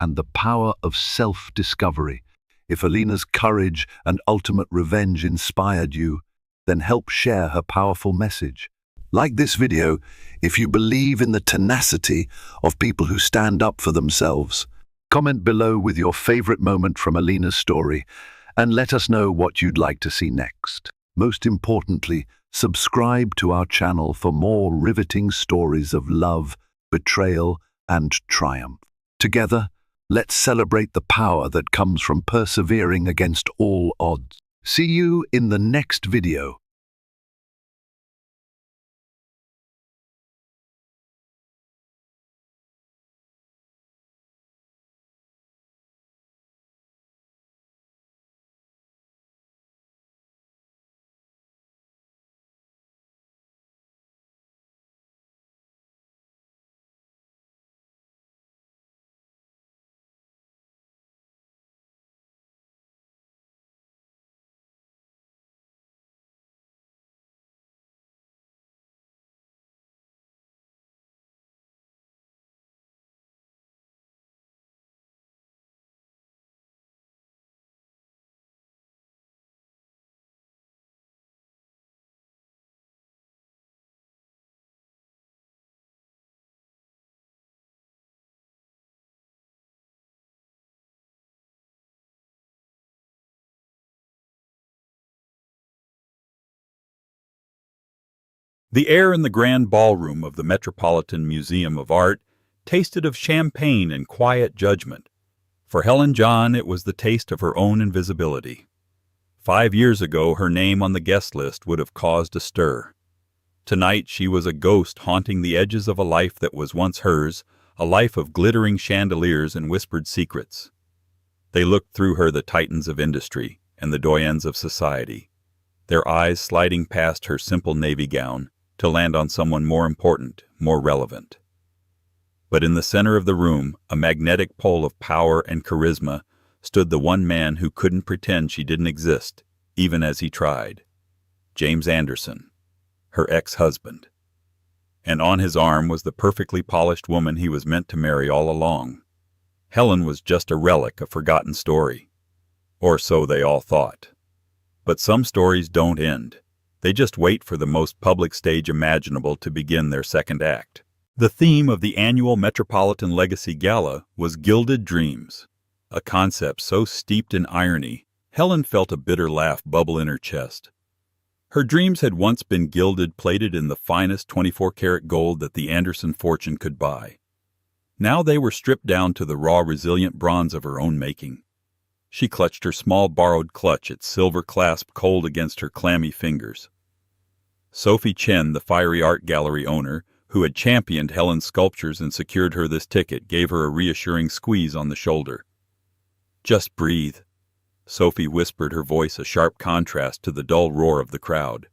and the power of self-discovery. If Alina's courage and ultimate revenge inspired you, then help share her powerful message. Like this video if you believe in the tenacity of people who stand up for themselves. Comment below with your favorite moment from Alina's story and let us know what you'd like to see next. Most importantly, subscribe to our channel for more riveting stories of love, betrayal, and triumph. Together, let's celebrate the power that comes from persevering against all odds. See you in the next video. The air in the grand ballroom of the Metropolitan Museum of Art tasted of champagne and quiet judgment. For Helen John, it was the taste of her own invisibility. 5 years ago, her name on the guest list would have caused a stir. Tonight, she was a ghost haunting the edges of a life that was once hers, a life of glittering chandeliers and whispered secrets. They looked through her, the titans of industry, and the doyens of society, their eyes sliding past her simple navy gown to land on someone more important, more relevant. But in the center of the room, a magnetic pole of power and charisma, stood the one man who couldn't pretend she didn't exist, even as he tried. James Anderson, her ex-husband. And on his arm was the perfectly polished woman he was meant to marry all along. Helen was just a relic, a forgotten story. Or so they all thought. But some stories don't end. They just wait for the most public stage imaginable to begin their second act. The theme of the annual Metropolitan Legacy Gala was Gilded Dreams, a concept so steeped in irony, Helen felt a bitter laugh bubble in her chest. Her dreams had once been gilded, plated in the finest 24-karat gold that the Anderson fortune could buy. Now they were stripped down to the raw, resilient bronze of her own making. She clutched her small borrowed clutch, its silver clasp cold against her clammy fingers. Sophie Chen, the fiery art gallery owner, who had championed Helen's sculptures and secured her this ticket, gave her a reassuring squeeze on the shoulder. "Just breathe," Sophie whispered, her voice a sharp contrast to the dull roar of the crowd.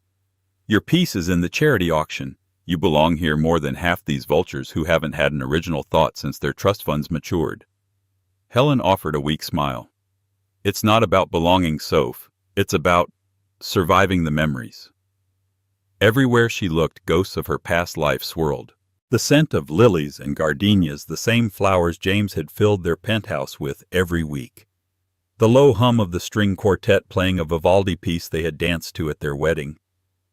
"Your piece is in the charity auction. You belong here more than half these vultures who haven't had an original thought since their trust funds matured." Helen offered a weak smile. "It's not about belonging, Soph. It's about surviving the memories." Everywhere she looked, ghosts of her past life swirled. The scent of lilies and gardenias, the same flowers James had filled their penthouse with every week. The low hum of the string quartet playing a Vivaldi piece they had danced to at their wedding.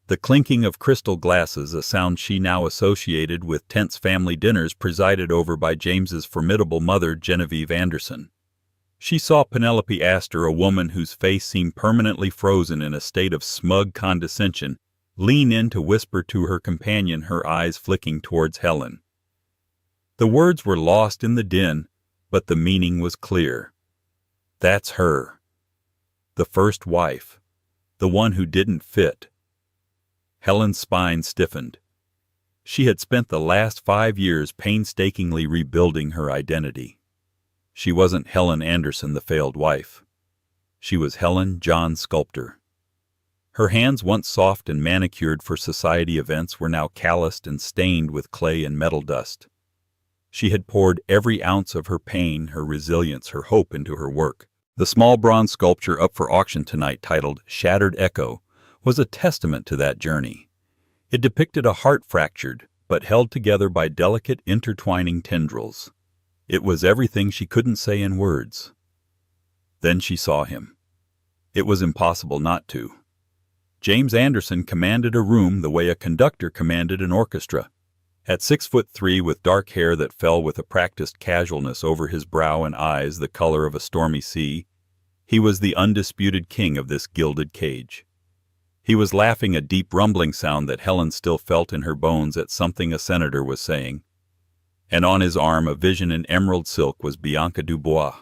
The clinking of crystal glasses, a sound she now associated with tense family dinners presided over by James's formidable mother, Genevieve Anderson. She saw Penelope Astor, a woman whose face seemed permanently frozen in a state of smug condescension, lean in to whisper to her companion, her eyes flicking towards Helen. The words were lost in the din, but the meaning was clear. That's her. The first wife. The one who didn't fit. Helen's spine stiffened. She had spent the last 5 years painstakingly rebuilding her identity. She wasn't Helen Anderson, the failed wife. She was Helen John Sculptor. Her hands, once soft and manicured for society events, were now calloused and stained with clay and metal dust. She had poured every ounce of her pain, her resilience, her hope into her work. The small bronze sculpture up for auction tonight, titled Shattered Echo, was a testament to that journey. It depicted a heart fractured, but held together by delicate intertwining tendrils. It was everything she couldn't say in words. Then she saw him. It was impossible not to. James Anderson commanded a room the way a conductor commanded an orchestra. At 6'3", with dark hair that fell with a practiced casualness over his brow and eyes the color of a stormy sea, he was the undisputed king of this gilded cage. He was laughing, a deep rumbling sound that Helen still felt in her bones, at something a senator was saying. And on his arm, a vision in emerald silk, was Bianca Dubois.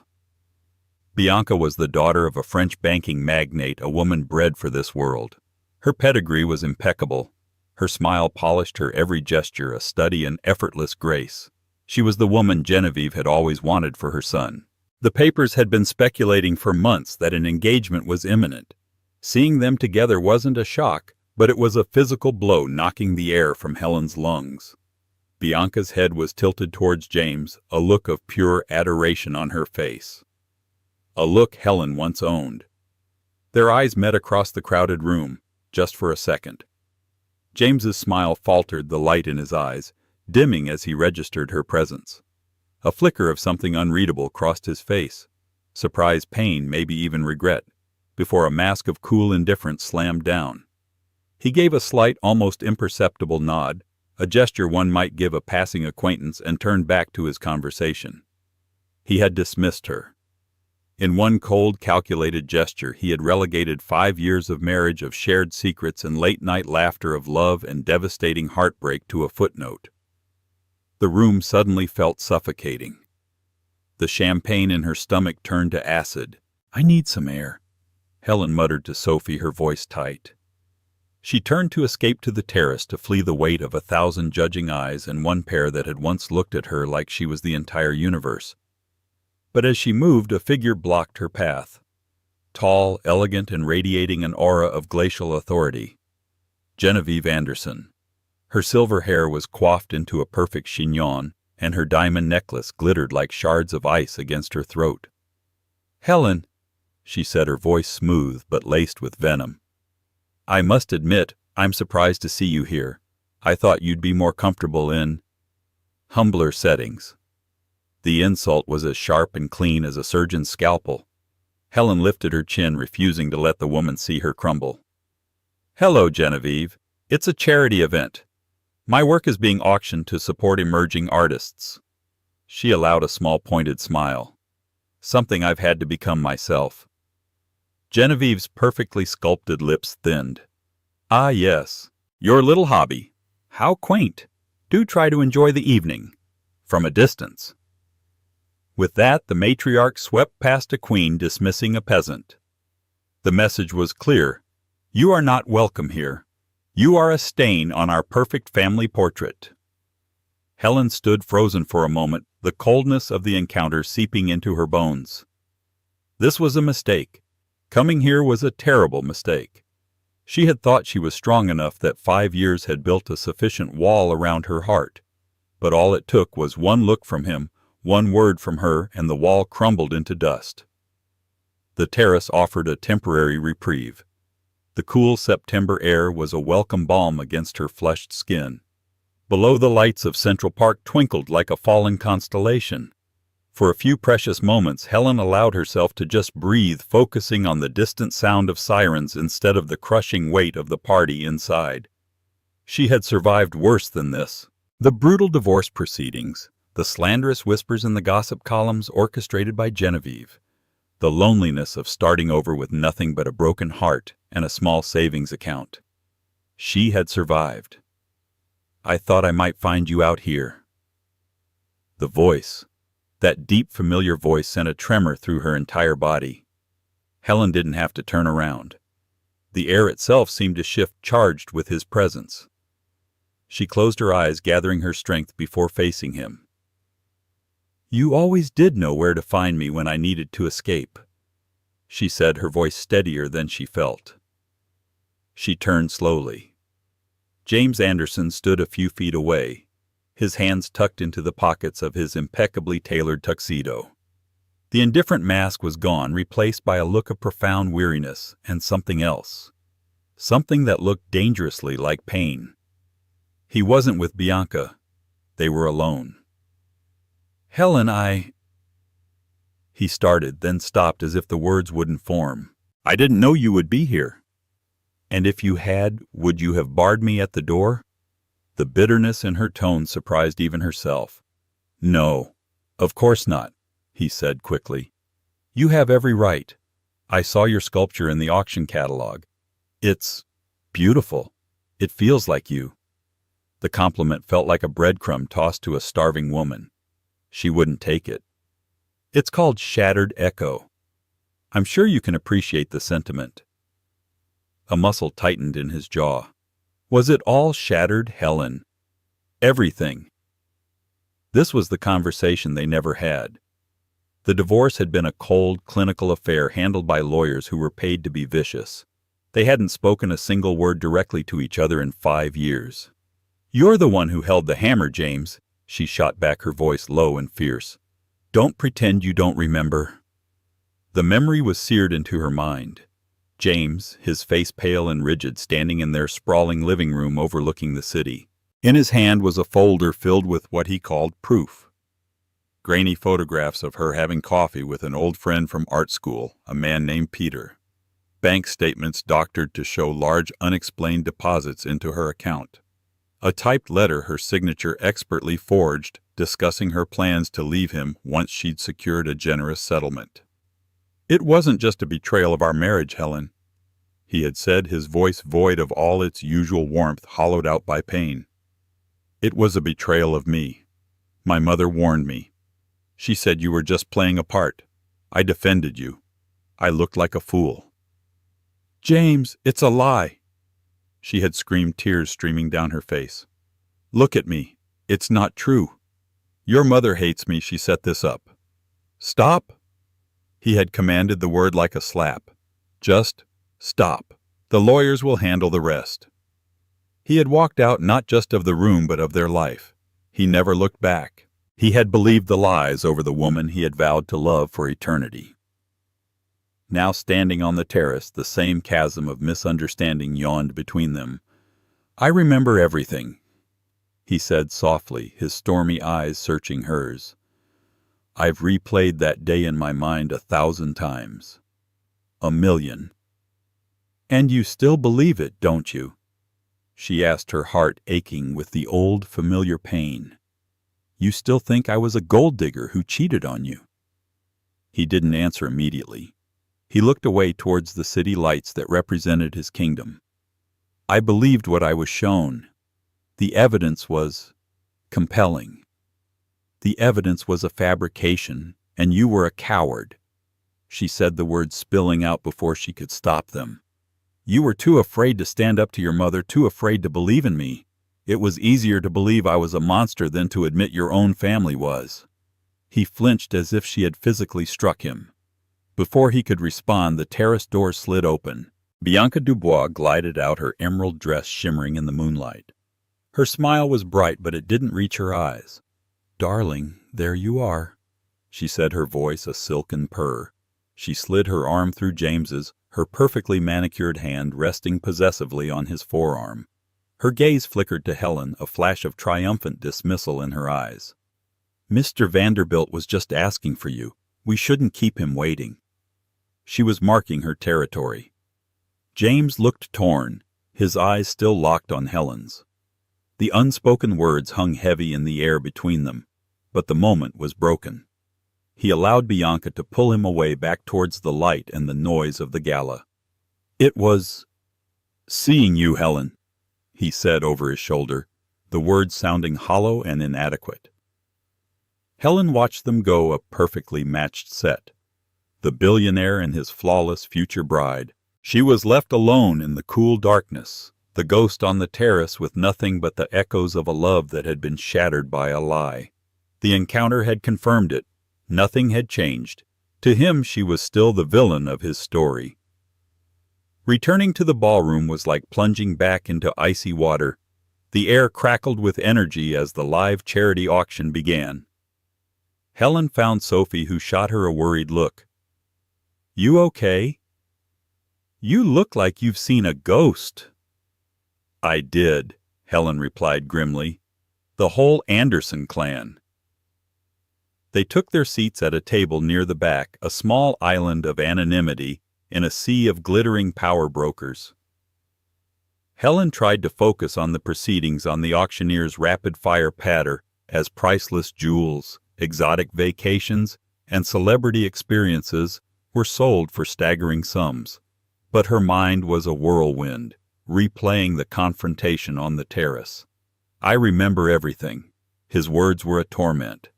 Bianca was the daughter of a French banking magnate, a woman bred for this world. Her pedigree was impeccable. Her smile polished her every gesture, a study in effortless grace. She was the woman Genevieve had always wanted for her son. The papers had been speculating for months that an engagement was imminent. Seeing them together wasn't a shock, but it was a physical blow, knocking the air from Helen's lungs. Bianca's head was tilted towards James, a look of pure adoration on her face. A look Helen once owned. Their eyes met across the crowded room, just for a second. James's smile faltered, the light in his eyes dimming as he registered her presence. A flicker of something unreadable crossed his face. Surprise, pain, maybe even regret, before a mask of cool indifference slammed down. He gave a slight, almost imperceptible nod, a gesture one might give a passing acquaintance, and turned back to his conversation. He had dismissed her. In one cold, calculated gesture, he had relegated 5 years of marriage, of shared secrets and late-night laughter, of love and devastating heartbreak, to a footnote. The room suddenly felt suffocating. The champagne in her stomach turned to acid. "I need some air," Helen muttered to Sophie, her voice tight. She turned to escape to the terrace, to flee the weight of 1,000 judging eyes and one pair that had once looked at her like she was the entire universe. But as she moved, a figure blocked her path. tall, elegant, and radiating an aura of glacial authority. Genevieve Anderson. Her silver hair was coiffed into a perfect chignon, and her diamond necklace glittered like shards of ice against her throat. "Helen," she said, her voice smooth but laced with venom. "I must admit, I'm surprised to see you here. I thought you'd be more comfortable in humbler settings." The insult was as sharp and clean as a surgeon's scalpel. Helen lifted her chin, refusing to let the woman see her crumble. "Hello, Genevieve. It's a charity event. My work is being auctioned to support emerging artists." She allowed a small pointed smile. "Something I've had to become myself." Genevieve's perfectly sculpted lips thinned. "Ah, yes. Your little hobby. How quaint. Do try to enjoy the evening. From a distance." With that, the matriarch swept past a queen dismissing a peasant. The message was clear. "You are not welcome here. You are a stain on our perfect family portrait." Helen stood frozen for a moment, the coldness of the encounter seeping into her bones. This was a mistake. Coming here was a terrible mistake. She had thought she was strong enough, that 5 years had built a sufficient wall around her heart. But all it took was one look from him, one word from her, and the wall crumbled into dust. The terrace offered a temporary reprieve. The cool September air was a welcome balm against her flushed skin. Below, the lights of Central Park twinkled like a fallen constellation. For a few precious moments, Helen allowed herself to just breathe, focusing on the distant sound of sirens instead of the crushing weight of the party inside. She had survived worse than this. The brutal divorce proceedings, the slanderous whispers in the gossip columns orchestrated by Genevieve, the loneliness of starting over with nothing but a broken heart and a small savings account. She had survived. "I thought I might find you out here." The voice, that deep, familiar voice, sent a tremor through her entire body. Helen didn't have to turn around. The air itself seemed to shift, charged with his presence. She closed her eyes, gathering her strength before facing him. "You always did know where to find me when I needed to escape," she said, her voice steadier than she felt. She turned slowly. James Anderson stood a few feet away, his hands tucked into the pockets of his impeccably tailored tuxedo. The indifferent mask was gone, replaced by a look of profound weariness and something else. Something that looked dangerously like pain. He wasn't with Bianca. They were alone. "Helen, He started, then stopped as if the words wouldn't form. "I didn't know you would be here." "And if you had, would you have barred me at the door?" The bitterness in her tone surprised even herself. "No, of course not," he said quickly. "You have every right. I saw your sculpture in the auction catalog. It's beautiful. It feels like you." The compliment felt like a breadcrumb tossed to a starving woman. She wouldn't take it. "It's called Shattered Echo. I'm sure you can appreciate the sentiment." A muscle tightened in his jaw. Was it all shattered, Helen? Everything. This was the conversation they never had. The divorce had been a cold, clinical affair handled by lawyers who were paid to be vicious. They hadn't spoken a single word directly to each other in 5 years. "You're the one who held the hammer, James," she shot back, her voice low and fierce. "Don't pretend you don't remember." The memory was seared into her mind. James, his face pale and rigid, standing in their sprawling living room overlooking the city. In his hand was a folder filled with what he called proof. Grainy photographs of her having coffee with an old friend from art school, a man named Peter. Bank statements doctored to show large unexplained deposits into her account. A typed letter, her signature expertly forged, discussing her plans to leave him once she'd secured a generous settlement. "It wasn't just a betrayal of our marriage, Helen," he had said, his voice void of all its usual warmth, hollowed out by pain. "It was a betrayal of me. My mother warned me. She said you were just playing a part. I defended you. I looked like a fool." "James, it's a lie," she had screamed, tears streaming down her face. "Look at me. It's not true. Your mother hates me. She set this up." "Stop!" He had commanded the word like a slap. Just stop. The lawyers will handle the rest." He had walked out not just of the room but of their life. He never looked back. He had believed the lies over the woman he had vowed to love for eternity. Now standing on the terrace, the same chasm of misunderstanding yawned between them. "I remember everything," he said softly, his stormy eyes searching hers. "I've replayed that day in my mind 1,000 times. 1,000,000. "And you still believe it, don't you?" she asked, her heart aching with the old familiar pain. "You still think I was a gold digger who cheated on you?" He didn't answer immediately. He looked away towards the city lights that represented his kingdom. "I believed what I was shown. The evidence was compelling. The evidence was a fabrication, and you were a coward." She said the words spilling out before she could stop them. "You were too afraid to stand up to your mother, too afraid to believe in me. It was easier to believe I was a monster than to admit your own family was." He flinched as if she had physically struck him. Before he could respond, the terrace door slid open. Bianca Dubois glided out, her emerald dress shimmering in the moonlight. Her smile was bright, but it didn't reach her eyes. "Darling, there you are," she said, her voice a silken purr. She slid her arm through James's, her perfectly manicured hand resting possessively on his forearm. Her gaze flickered to Helen, a flash of triumphant dismissal in her eyes. "Mr. Vanderbilt was just asking for you. We shouldn't keep him waiting." She was marking her territory. James looked torn, his eyes still locked on Helen's. The unspoken words hung heavy in the air between them, but the moment was broken. He allowed Bianca to pull him away back towards the light and the noise of the gala. "It was seeing you, Helen," he said over his shoulder, the words sounding hollow and inadequate. Helen watched them go, a perfectly matched set. The billionaire and his flawless future bride. She was left alone in the cool darkness, the ghost on the terrace with nothing but the echoes of a love that had been shattered by a lie. The encounter had confirmed it. Nothing had changed. To him she was still the villain of his story. Returning to the ballroom was like plunging back into icy water. The air crackled with energy as the live charity auction began. Helen found Sophie, who shot her a worried look. "You okay? You look like you've seen a ghost." "I did," Helen replied grimly. "The whole Anderson clan." They took their seats at a table near the back, a small island of anonymity in a sea of glittering power brokers. Helen tried to focus on the proceedings on the auctioneer's rapid-fire patter as priceless jewels, exotic vacations, and celebrity experiences were sold for staggering sums. But her mind was a whirlwind, replaying the confrontation on the terrace. "I remember everything." His words were a torment.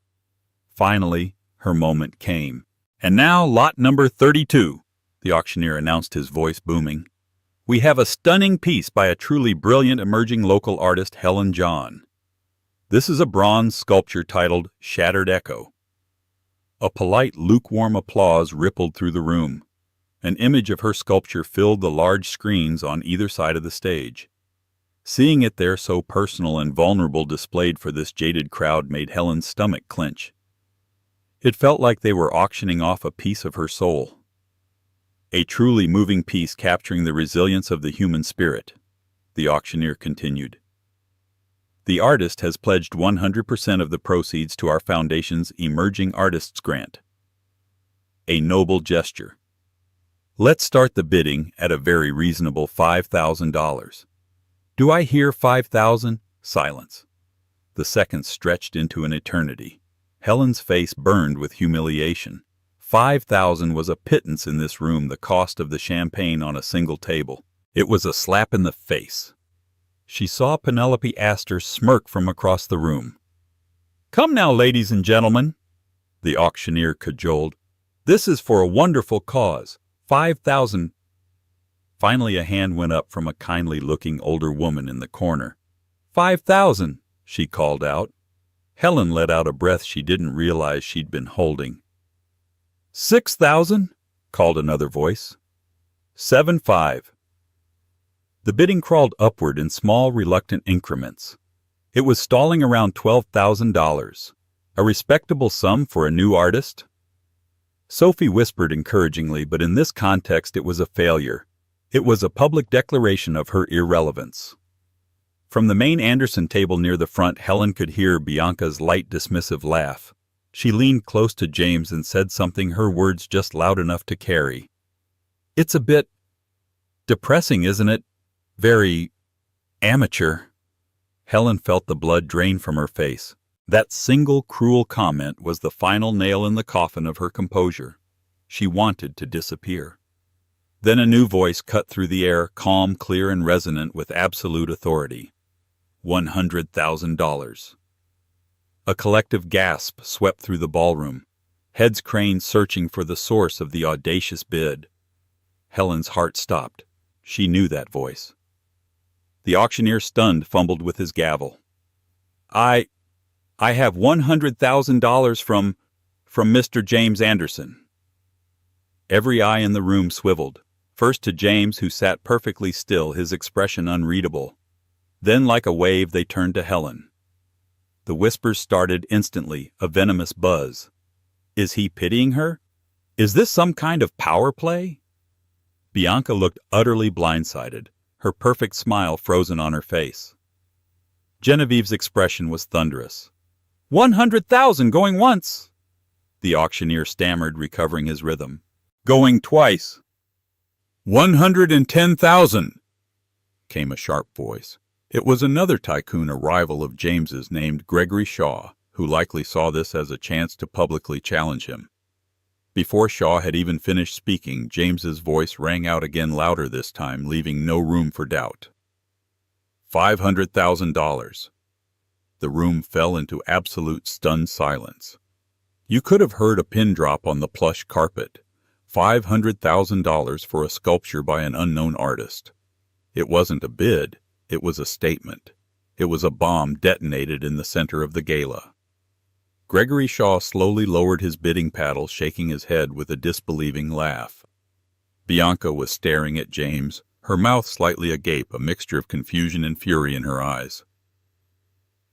Finally, her moment came. "And now, lot number 32, the auctioneer announced, his voice booming. "We have a stunning piece by a truly brilliant emerging local artist, Helen John. This is a bronze sculpture titled Shattered Echo." A polite, lukewarm applause rippled through the room. An image of her sculpture filled the large screens on either side of the stage. Seeing it there, so personal and vulnerable, displayed for this jaded crowd, made Helen's stomach clench. It felt like they were auctioning off a piece of her soul. "A truly moving piece capturing the resilience of the human spirit," the auctioneer continued. "The artist has pledged 100% of the proceeds to our foundation's Emerging Artists Grant. A noble gesture. Let's start the bidding at a very reasonable $5,000. Do I hear 5,000? Silence. The seconds stretched into an eternity. Helen's face burned with humiliation. 5,000 was a pittance in this room, the cost of the champagne on a single table. It was a slap in the face. She saw Penelope Astor smirk from across the room. "Come now, ladies and gentlemen," the auctioneer cajoled. "This is for a wonderful cause. 5,000. Finally a hand went up from a kindly-looking older woman in the corner. 5,000, she called out. Helen let out a breath she didn't realize she'd been holding. 6,000, called another voice. 7-5. The bidding crawled upward in small, reluctant increments. It was stalling around $12,000, a respectable sum for a new artist. Sophie whispered encouragingly, but in this context it was a failure. It was a public declaration of her irrelevance. From the main Anderson table near the front, Helen could hear Bianca's light, dismissive laugh. She leaned close to James and said something, her words just loud enough to carry. "It's a bit depressing, isn't it? Very amateur." Helen felt the blood drain from her face. That single cruel comment was the final nail in the coffin of her composure. She wanted to disappear. Then a new voice cut through the air, calm, clear, and resonant with absolute authority. $100,000. A collective gasp swept through the ballroom, heads craned searching for the source of the audacious bid. Helen's heart stopped. She knew that voice. The auctioneer, stunned, fumbled with his gavel. I have $100,000 from Mr. James Anderson." Every eye in the room swiveled, first to James, who sat perfectly still, his expression unreadable. Then, like a wave, they turned to Helen. The whispers started instantly, a venomous buzz. Is he pitying her? Is this some kind of power play? Bianca looked utterly blindsided, her perfect smile frozen on her face. Genevieve's expression was thunderous. 100,000 going once, the auctioneer stammered, recovering his rhythm. Going twice. 110,000, came a sharp voice. It was another tycoon, a rival of James's, named Gregory Shaw, who likely saw this as a chance to publicly challenge him. Before Shaw had even finished speaking, James's voice rang out again, louder this time, leaving no room for doubt. $500,000. The room fell into absolute stunned silence. You could have heard a pin drop on the plush carpet. $500,000 for a sculpture by an unknown artist. It wasn't a bid, it was a statement. It was a bomb detonated in the center of the gala. Gregory Shaw slowly lowered his bidding paddle, shaking his head with a disbelieving laugh. Bianca was staring at James, her mouth slightly agape, a mixture of confusion and fury in her eyes.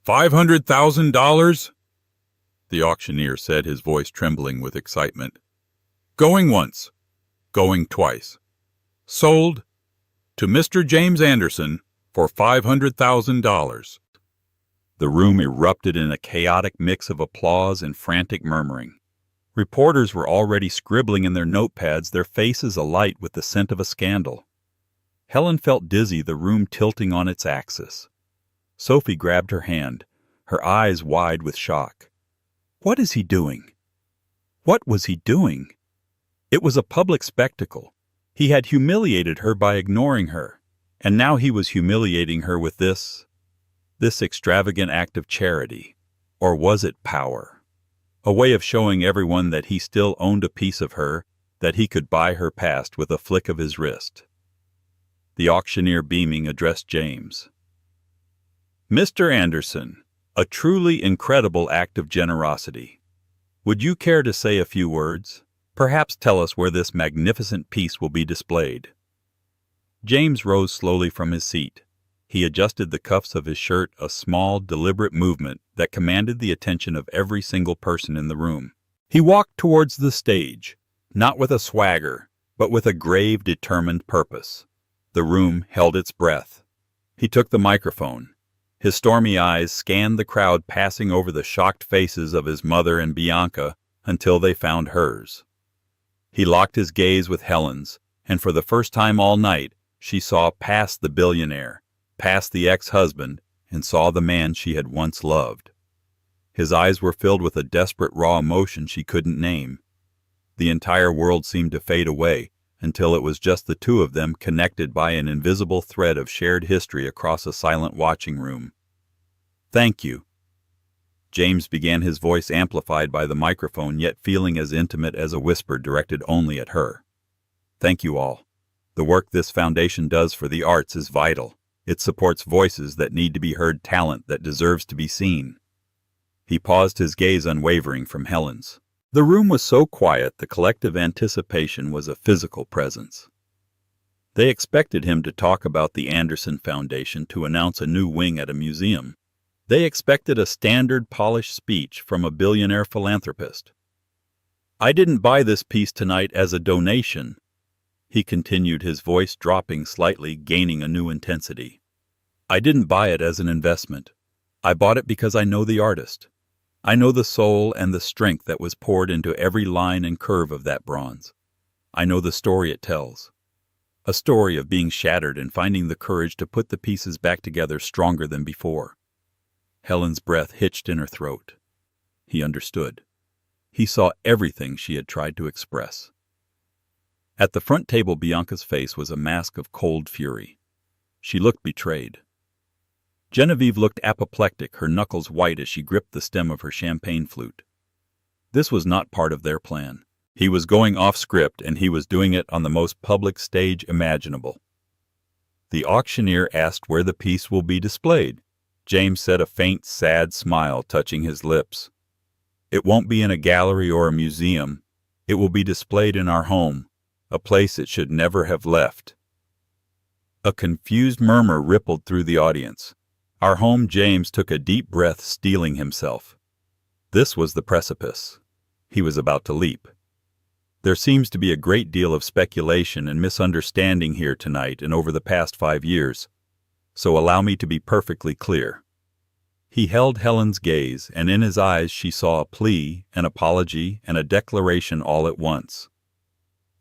$500,000? The auctioneer said, his voice trembling with excitement. Going once, going twice. Sold to Mr. James Anderson for $500,000. The room erupted in a chaotic mix of applause and frantic murmuring. Reporters were already scribbling in their notepads, their faces alight with the scent of a scandal. Helen felt dizzy, the room tilting on its axis. Sophie grabbed her hand, her eyes wide with shock. What is he doing? What was he doing? It was a public spectacle. He had humiliated her by ignoring her, and now he was humiliating her with this extravagant act of charity. Or was it power? A way of showing everyone that he still owned a piece of her, that he could buy her past with a flick of his wrist. The auctioneer, beaming, addressed James. Mr. Anderson, a truly incredible act of generosity. Would you care to say a few words? Perhaps tell us where this magnificent piece will be displayed. James rose slowly from his seat. He adjusted the cuffs of his shirt, a small, deliberate movement that commanded the attention of every single person in the room. He walked towards the stage, not with a swagger, but with a grave, determined purpose. The room held its breath. He took the microphone. His stormy eyes scanned the crowd, passing over the shocked faces of his mother and Bianca until they found hers. He locked his gaze with Helen's, and for the first time all night, she saw past the billionaire, past the ex-husband, and saw the man she had once loved. His eyes were filled with a desperate, raw emotion she couldn't name. The entire world seemed to fade away, until it was just the two of them, connected by an invisible thread of shared history across a silent watching room. Thank you. James began, his voice amplified by the microphone, yet feeling as intimate as a whisper directed only at her. Thank you all. The work this foundation does for the arts is vital. It supports voices that need to be heard, talent that deserves to be seen. He paused, his gaze unwavering from Helen's. The room was so quiet, the collective anticipation was a physical presence. They expected him to talk about the Anderson Foundation to announce a new wing at a museum. They expected a standard polished speech from a billionaire philanthropist. "I didn't buy this piece tonight as a donation," he continued, his voice dropping slightly, gaining a new intensity. "I didn't buy it as an investment. I bought it because I know the artist. I know the soul and the strength that was poured into every line and curve of that bronze. I know the story it tells. A story of being shattered and finding the courage to put the pieces back together stronger than before." Helen's breath hitched in her throat. He understood. He saw everything she had tried to express. At the front table, Bianca's face was a mask of cold fury. She looked betrayed. Genevieve looked apoplectic, her knuckles white as she gripped the stem of her champagne flute. This was not part of their plan. He was going off script, and he was doing it on the most public stage imaginable. The auctioneer asked where the piece will be displayed. James said, a faint, sad smile touching his lips. "It won't be in a gallery or a museum. It will be displayed in our home, a place it should never have left." A confused murmur rippled through the audience. "Our home." James took a deep breath, steeling himself. This was the precipice. He was about to leap. "There seems to be a great deal of speculation and misunderstanding here tonight and over the past 5 years. So allow me to be perfectly clear." He held Helen's gaze, and in his eyes she saw a plea, an apology, and a declaration all at once.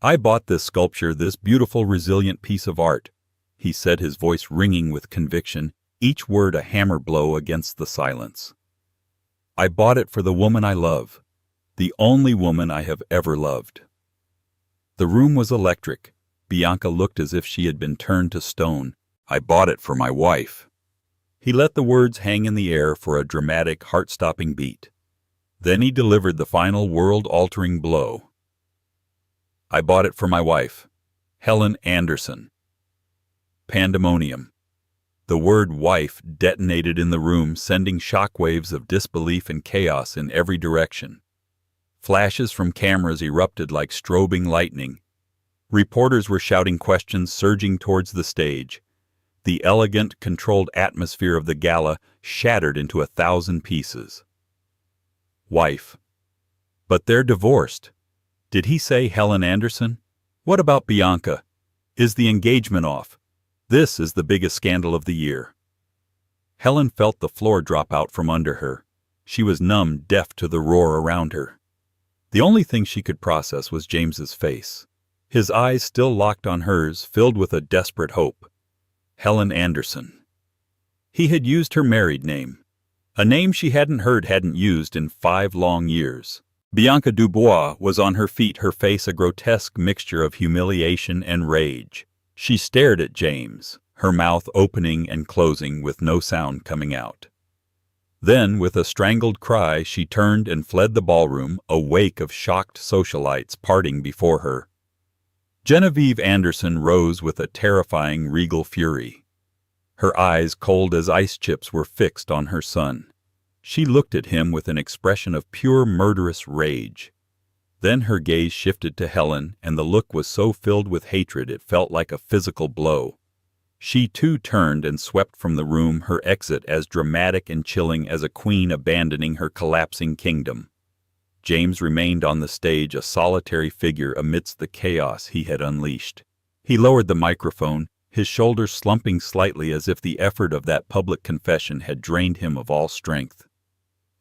"I bought this sculpture, this beautiful, resilient piece of art," he said, his voice ringing with conviction, each word a hammer blow against the silence. "I bought it for the woman I love, the only woman I have ever loved." The room was electric. Bianca looked as if she had been turned to stone. "I bought it for my wife." He let the words hang in the air for a dramatic, heart-stopping beat. Then he delivered the final world-altering blow. "I bought it for my wife, Helen Anderson." Pandemonium. The word wife detonated in the room, sending shockwaves of disbelief and chaos in every direction. Flashes from cameras erupted like strobing lightning. Reporters were shouting questions, surging towards the stage. The elegant, controlled atmosphere of the gala shattered into 1,000 pieces. Wife. But they're divorced. Did he say Helen Anderson? What about Bianca? Is the engagement off? This is the biggest scandal of the year. Helen felt the floor drop out from under her. She was numb, deaf to the roar around her. The only thing she could process was James's face. His eyes still locked on hers, filled with a desperate hope. Helen Anderson. He had used her married name, a name she hadn't used in 5 long years. Bianca Dubois was on her feet, her face a grotesque mixture of humiliation and rage. She stared at James, her mouth opening and closing with no sound coming out. Then, with a strangled cry, she turned and fled the ballroom, a wake of shocked socialites parting before her. Genevieve Anderson rose with a terrifying, regal fury. Her eyes, cold as ice chips, were fixed on her son. She looked at him with an expression of pure murderous rage. Then her gaze shifted to Helen, and the look was so filled with hatred it felt like a physical blow. She too turned and swept from the room, her exit as dramatic and chilling as a queen abandoning her collapsing kingdom. James remained on the stage, a solitary figure amidst the chaos he had unleashed. He lowered the microphone, his shoulders slumping slightly as if the effort of that public confession had drained him of all strength.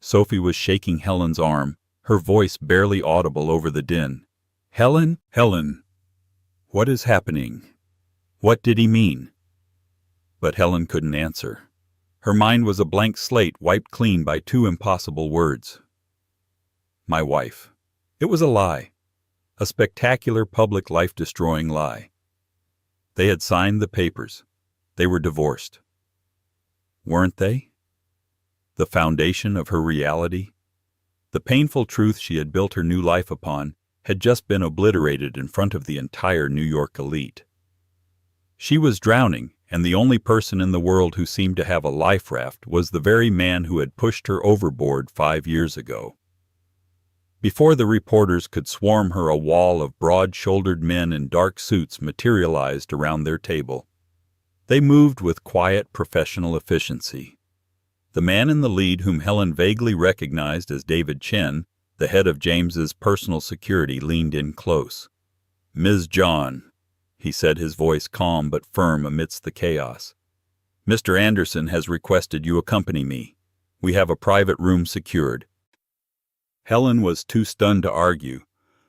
Sophie was shaking Helen's arm, her voice barely audible over the din. "Helen, Helen, what is happening? What did he mean?" But Helen couldn't answer. Her mind was a blank slate wiped clean by 2 impossible words. My wife. It was a lie. A spectacular, public, life-destroying lie. They had signed the papers. They were divorced. Weren't they? The foundation of her reality, the painful truth she had built her new life upon, had just been obliterated in front of the entire New York elite. She was drowning, and the only person in the world who seemed to have a life raft was the very man who had pushed her overboard 5 years ago. Before the reporters could swarm her, a wall of broad-shouldered men in dark suits materialized around their table. They moved with quiet, professional efficiency. The man in the lead, whom Helen vaguely recognized as David Chen, the head of James's personal security, leaned in close. "Ms. John," he said, his voice calm but firm amidst the chaos. "Mr. Anderson has requested you accompany me. We have a private room secured." Helen was too stunned to argue.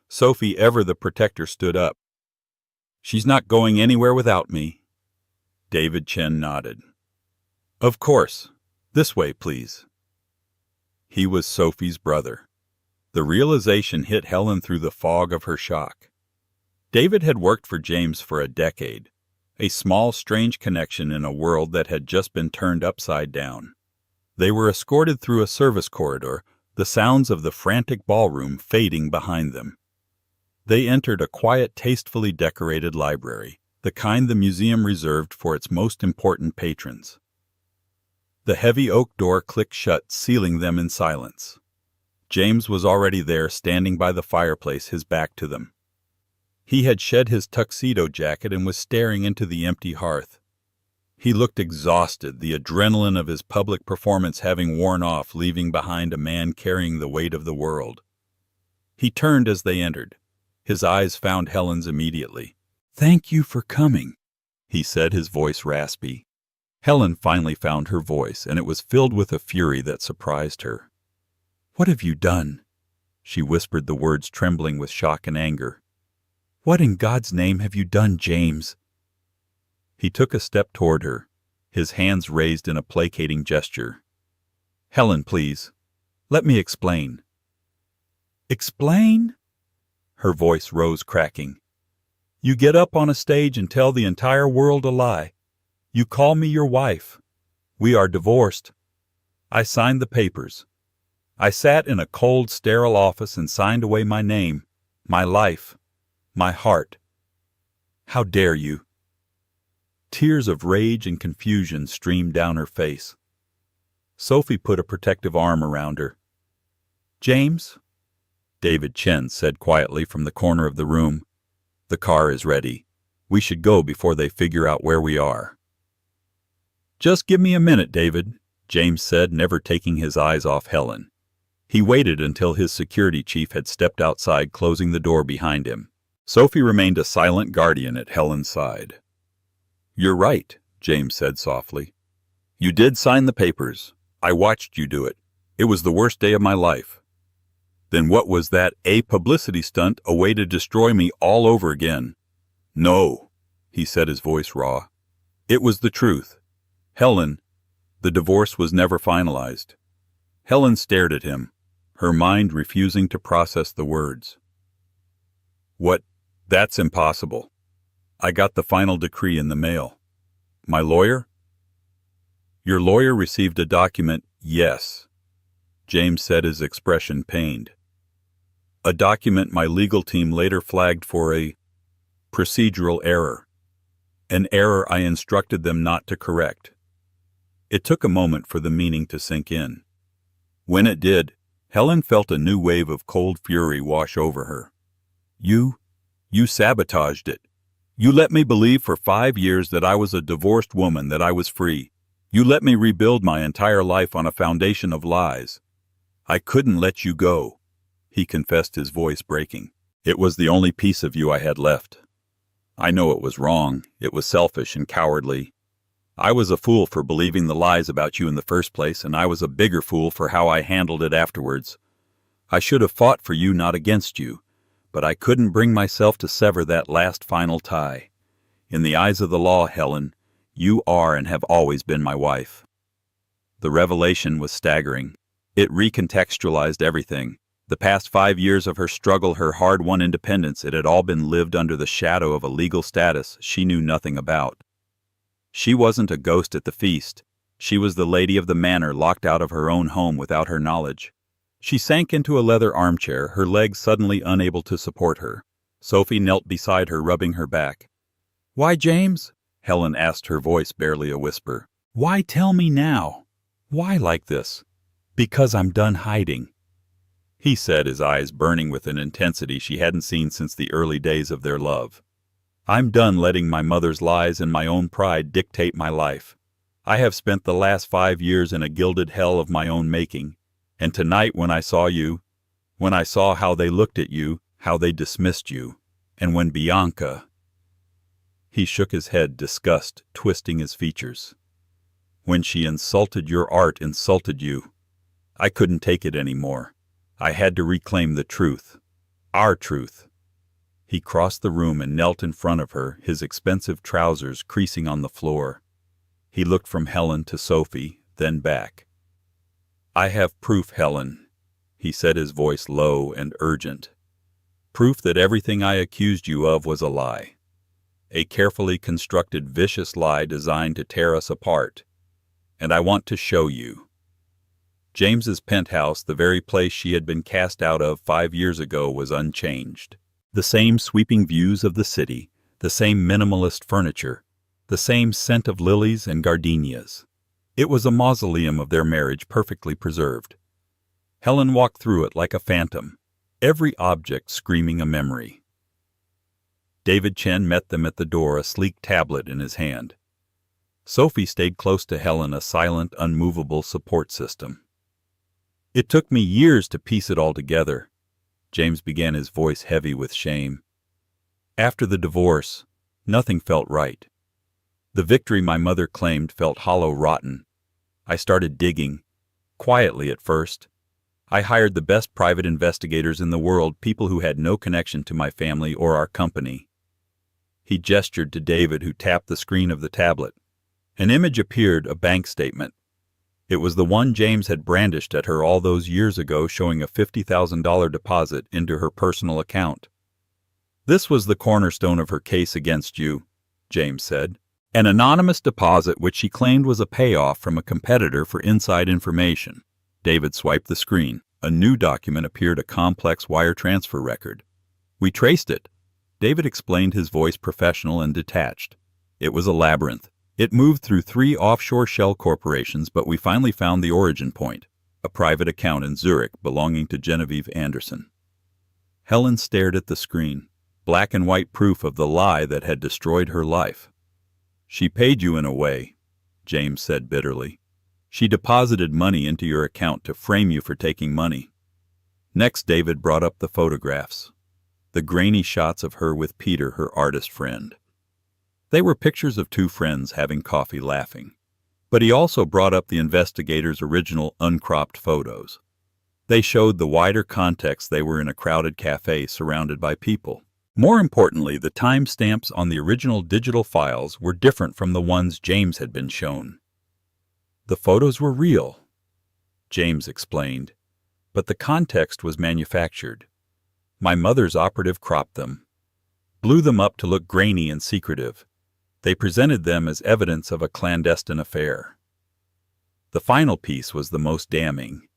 Sophie, ever the protector, stood up. "She's not going anywhere without me." David Chen nodded. "Of course. This way, please." He was Sophie's brother. The realization hit Helen through the fog of her shock. David had worked for James for a decade, a small, strange connection in a world that had just been turned upside down. They were escorted through a service corridor, the sounds of the frantic ballroom fading behind them. They entered a quiet, tastefully decorated library, the kind the museum reserved for its most important patrons. The heavy oak door clicked shut, sealing them in silence. James was already there, standing by the fireplace, his back to them. He had shed his tuxedo jacket and was staring into the empty hearth. He looked exhausted, the adrenaline of his public performance having worn off, leaving behind a man carrying the weight of the world. He turned as they entered. His eyes found Helen's immediately. "Thank you for coming," he said, his voice raspy. Helen finally found her voice, and it was filled with a fury that surprised her. "What have you done?" She whispered the words, trembling with shock and anger. "What in God's name have you done, James?" He took a step toward her, his hands raised in a placating gesture. "Helen, please. Let me explain." "Explain?" Her voice rose, cracking. "You get up on a stage and tell the entire world a lie. You call me your wife. We are divorced. I signed the papers. I sat in a cold, sterile office and signed away my name, my life, my heart. How dare you?" Tears of rage and confusion streamed down her face. Sophie put a protective arm around her. "James," David Chen said quietly from the corner of the room, "the car is ready. We should go before they figure out where we are." "Just give me a minute, David," James said, never taking his eyes off Helen. He waited until his security chief had stepped outside, closing the door behind him. Sophie remained a silent guardian at Helen's side. "You're right," James said softly. "You did sign the papers. I watched you do it. It was the worst day of my life. Then what was that? A publicity stunt, a way to destroy me all over again?" "No," he said, his voice raw. "It was the truth. Helen, the divorce was never finalized." Helen stared at him, her mind refusing to process the words. "What? That's impossible. I got the final decree in the mail. My lawyer?" "Your lawyer received a document, yes," James said, his expression pained. "A document my legal team later flagged for a procedural error. An error I instructed them not to correct." It took a moment for the meaning to sink in. When it did, Helen felt a new wave of cold fury wash over her. You sabotaged it. You let me believe for 5 years that I was a divorced woman, that I was free. You let me rebuild my entire life on a foundation of lies. I couldn't let you go," he confessed, his voice breaking. "It was the only piece of you I had left. I know it was wrong. It was selfish and cowardly. I was a fool for believing the lies about you in the first place, and I was a bigger fool for how I handled it afterwards. I should have fought for you, not against you, but I couldn't bring myself to sever that last final tie. In the eyes of the law, Helen, you are and have always been my wife." The revelation was staggering. It recontextualized everything. The past 5 years of her struggle, her hard-won independence, it had all been lived under the shadow of a legal status she knew nothing about. She wasn't a ghost at the feast. She was the lady of the manor, locked out of her own home without her knowledge. She sank into a leather armchair, her legs suddenly unable to support her. Sophie knelt beside her, rubbing her back. "Why, James?" Helen asked, her voice barely a whisper. "Why tell me now? Why like this?" "Because I'm done hiding." he said, his eyes burning with an intensity she hadn't seen since the early days of their love. "I'm done letting my mother's lies and my own pride dictate my life. I have spent the last 5 years in a gilded hell of my own making, and tonight when I saw you, when I saw how they looked at you, how they dismissed you, and when Bianca—" He shook his head, disgust twisting his features. "When she insulted your art, insulted you. I couldn't take it anymore. I had to reclaim the truth. Our truth." He crossed the room and knelt in front of her, his expensive trousers creasing on the floor. He looked from Helen to Sophie, then back. "I have proof, Helen," he said, his voice low and urgent. "Proof that everything I accused you of was a lie. A carefully constructed, vicious lie designed to tear us apart. And I want to show you." James's penthouse, the very place she had been cast out of 5 years ago, was unchanged. The same sweeping views of the city, the same minimalist furniture, the same scent of lilies and gardenias. It was a mausoleum of their marriage, perfectly preserved. Helen walked through it like a phantom, every object screaming a memory. David Chen met them at the door, a sleek tablet in his hand. Sophie stayed close to Helen, a silent, unmovable support system. "It took me years to piece it all together," James began, his voice heavy with shame. "After the divorce, nothing felt right. The victory my mother claimed felt hollow, rotten. I started digging, quietly at first. I hired the best private investigators in the world, people who had no connection to my family or our company." He gestured to David, who tapped the screen of the tablet. An image appeared, a bank statement. It was the one James had brandished at her all those years ago, showing a $50,000 deposit into her personal account. "This was the cornerstone of her case against you," James said. "An anonymous deposit which she claimed was a payoff from a competitor for inside information." David swiped the screen. A new document appeared, a complex wire transfer record. "We traced it." David explained, his voice professional and detached. "It was a labyrinth. It moved through 3 offshore shell corporations, but we finally found the origin point, a private account in Zurich belonging to Genevieve Anderson." Helen stared at the screen, black and white proof of the lie that had destroyed her life. "She paid you in a way," James said bitterly. "She deposited money into your account to frame you for taking money." Next, David brought up the photographs, the grainy shots of her with Peter, her artist friend. They were pictures of 2 friends having coffee, laughing. But he also brought up the investigators' original uncropped photos. They showed the wider context. They were in a crowded cafe surrounded by people. More importantly, the timestamps on the original digital files were different from the ones James had been shown. "The photos were real," James explained, "but the context was manufactured. My mother's operative cropped them, blew them up to look grainy and secretive. They presented them as evidence of a clandestine affair." The final piece was the most damning.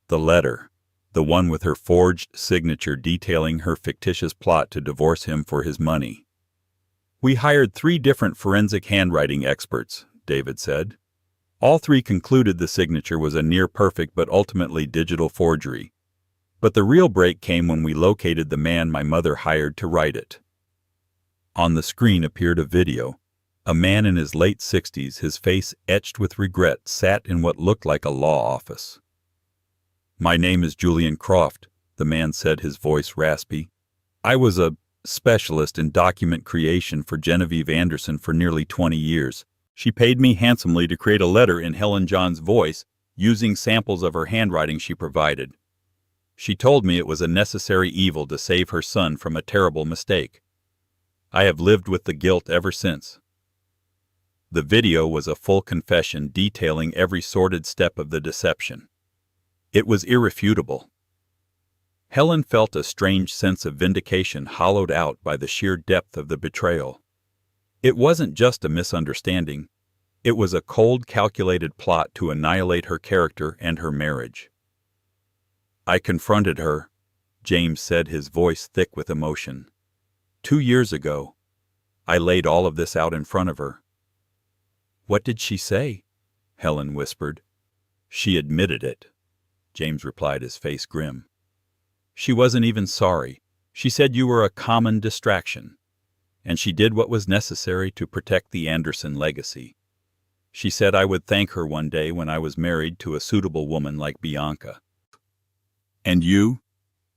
The letter, the one with her forged signature detailing her fictitious plot to divorce him for his money. "We hired 3 different forensic handwriting experts," David said. "All 3 concluded the signature was a near-perfect but ultimately digital forgery. But the real break came when we located the man my mother hired to write it." On the screen appeared a video. A man in his late 60s, his face etched with regret, sat in what looked like a law office. "My name is Julian Croft," the man said, his voice raspy. "I was a specialist in document creation for Genevieve Anderson for nearly 20 years. She paid me handsomely to create a letter in Helen John's voice, using samples of her handwriting she provided. She told me it was a necessary evil to save her son from a terrible mistake. I have lived with the guilt ever since." The video was a full confession detailing every sordid step of the deception. It was irrefutable. Helen felt a strange sense of vindication, hollowed out by the sheer depth of the betrayal. It wasn't just a misunderstanding. It was a cold, calculated plot to annihilate her character and her marriage. "I confronted her," James said, his voice thick with emotion. 2 years ago, I laid all of this out in front of her." "What did she say?" Helen whispered. "She admitted it," James replied, his face grim. She wasn't even sorry. She said you were a common distraction. And she did what was necessary to protect the Anderson legacy. She said I would thank her one day when I was married to a suitable woman like Bianca. And you?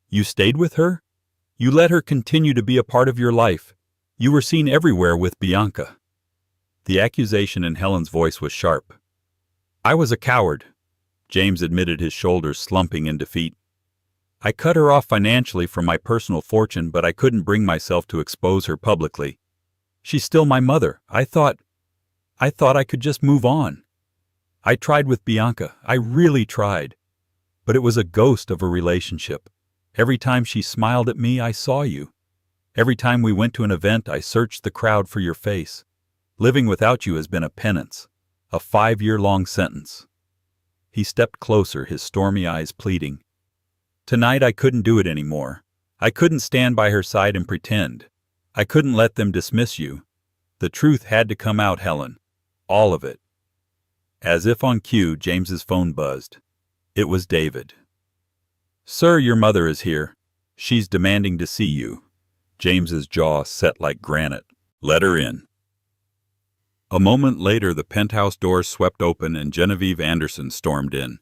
You stayed with her? You let her continue to be a part of your life. You were seen everywhere with Bianca. The accusation in Helen's voice was sharp. I was a coward. James admitted, his shoulders slumping in defeat. I cut her off financially from my personal fortune, but I couldn't bring myself to expose her publicly. She's still my mother. I thought I could just move on. I tried with Bianca. I really tried. But it was a ghost of a relationship. Every time she smiled at me, I saw you. Every time we went to an event, I searched the crowd for your face. Living without you has been a penance, a 5-year-long sentence. He stepped closer, his stormy eyes pleading. Tonight I couldn't do it anymore. I couldn't stand by her side and pretend. I couldn't let them dismiss you. The truth had to come out, Helen. All of it. As if on cue, James's phone buzzed. It was David. Sir, your mother is here. She's demanding to see you. James's jaw set like granite. Let her in. A moment later, the penthouse doors swept open and Genevieve Anderson stormed in.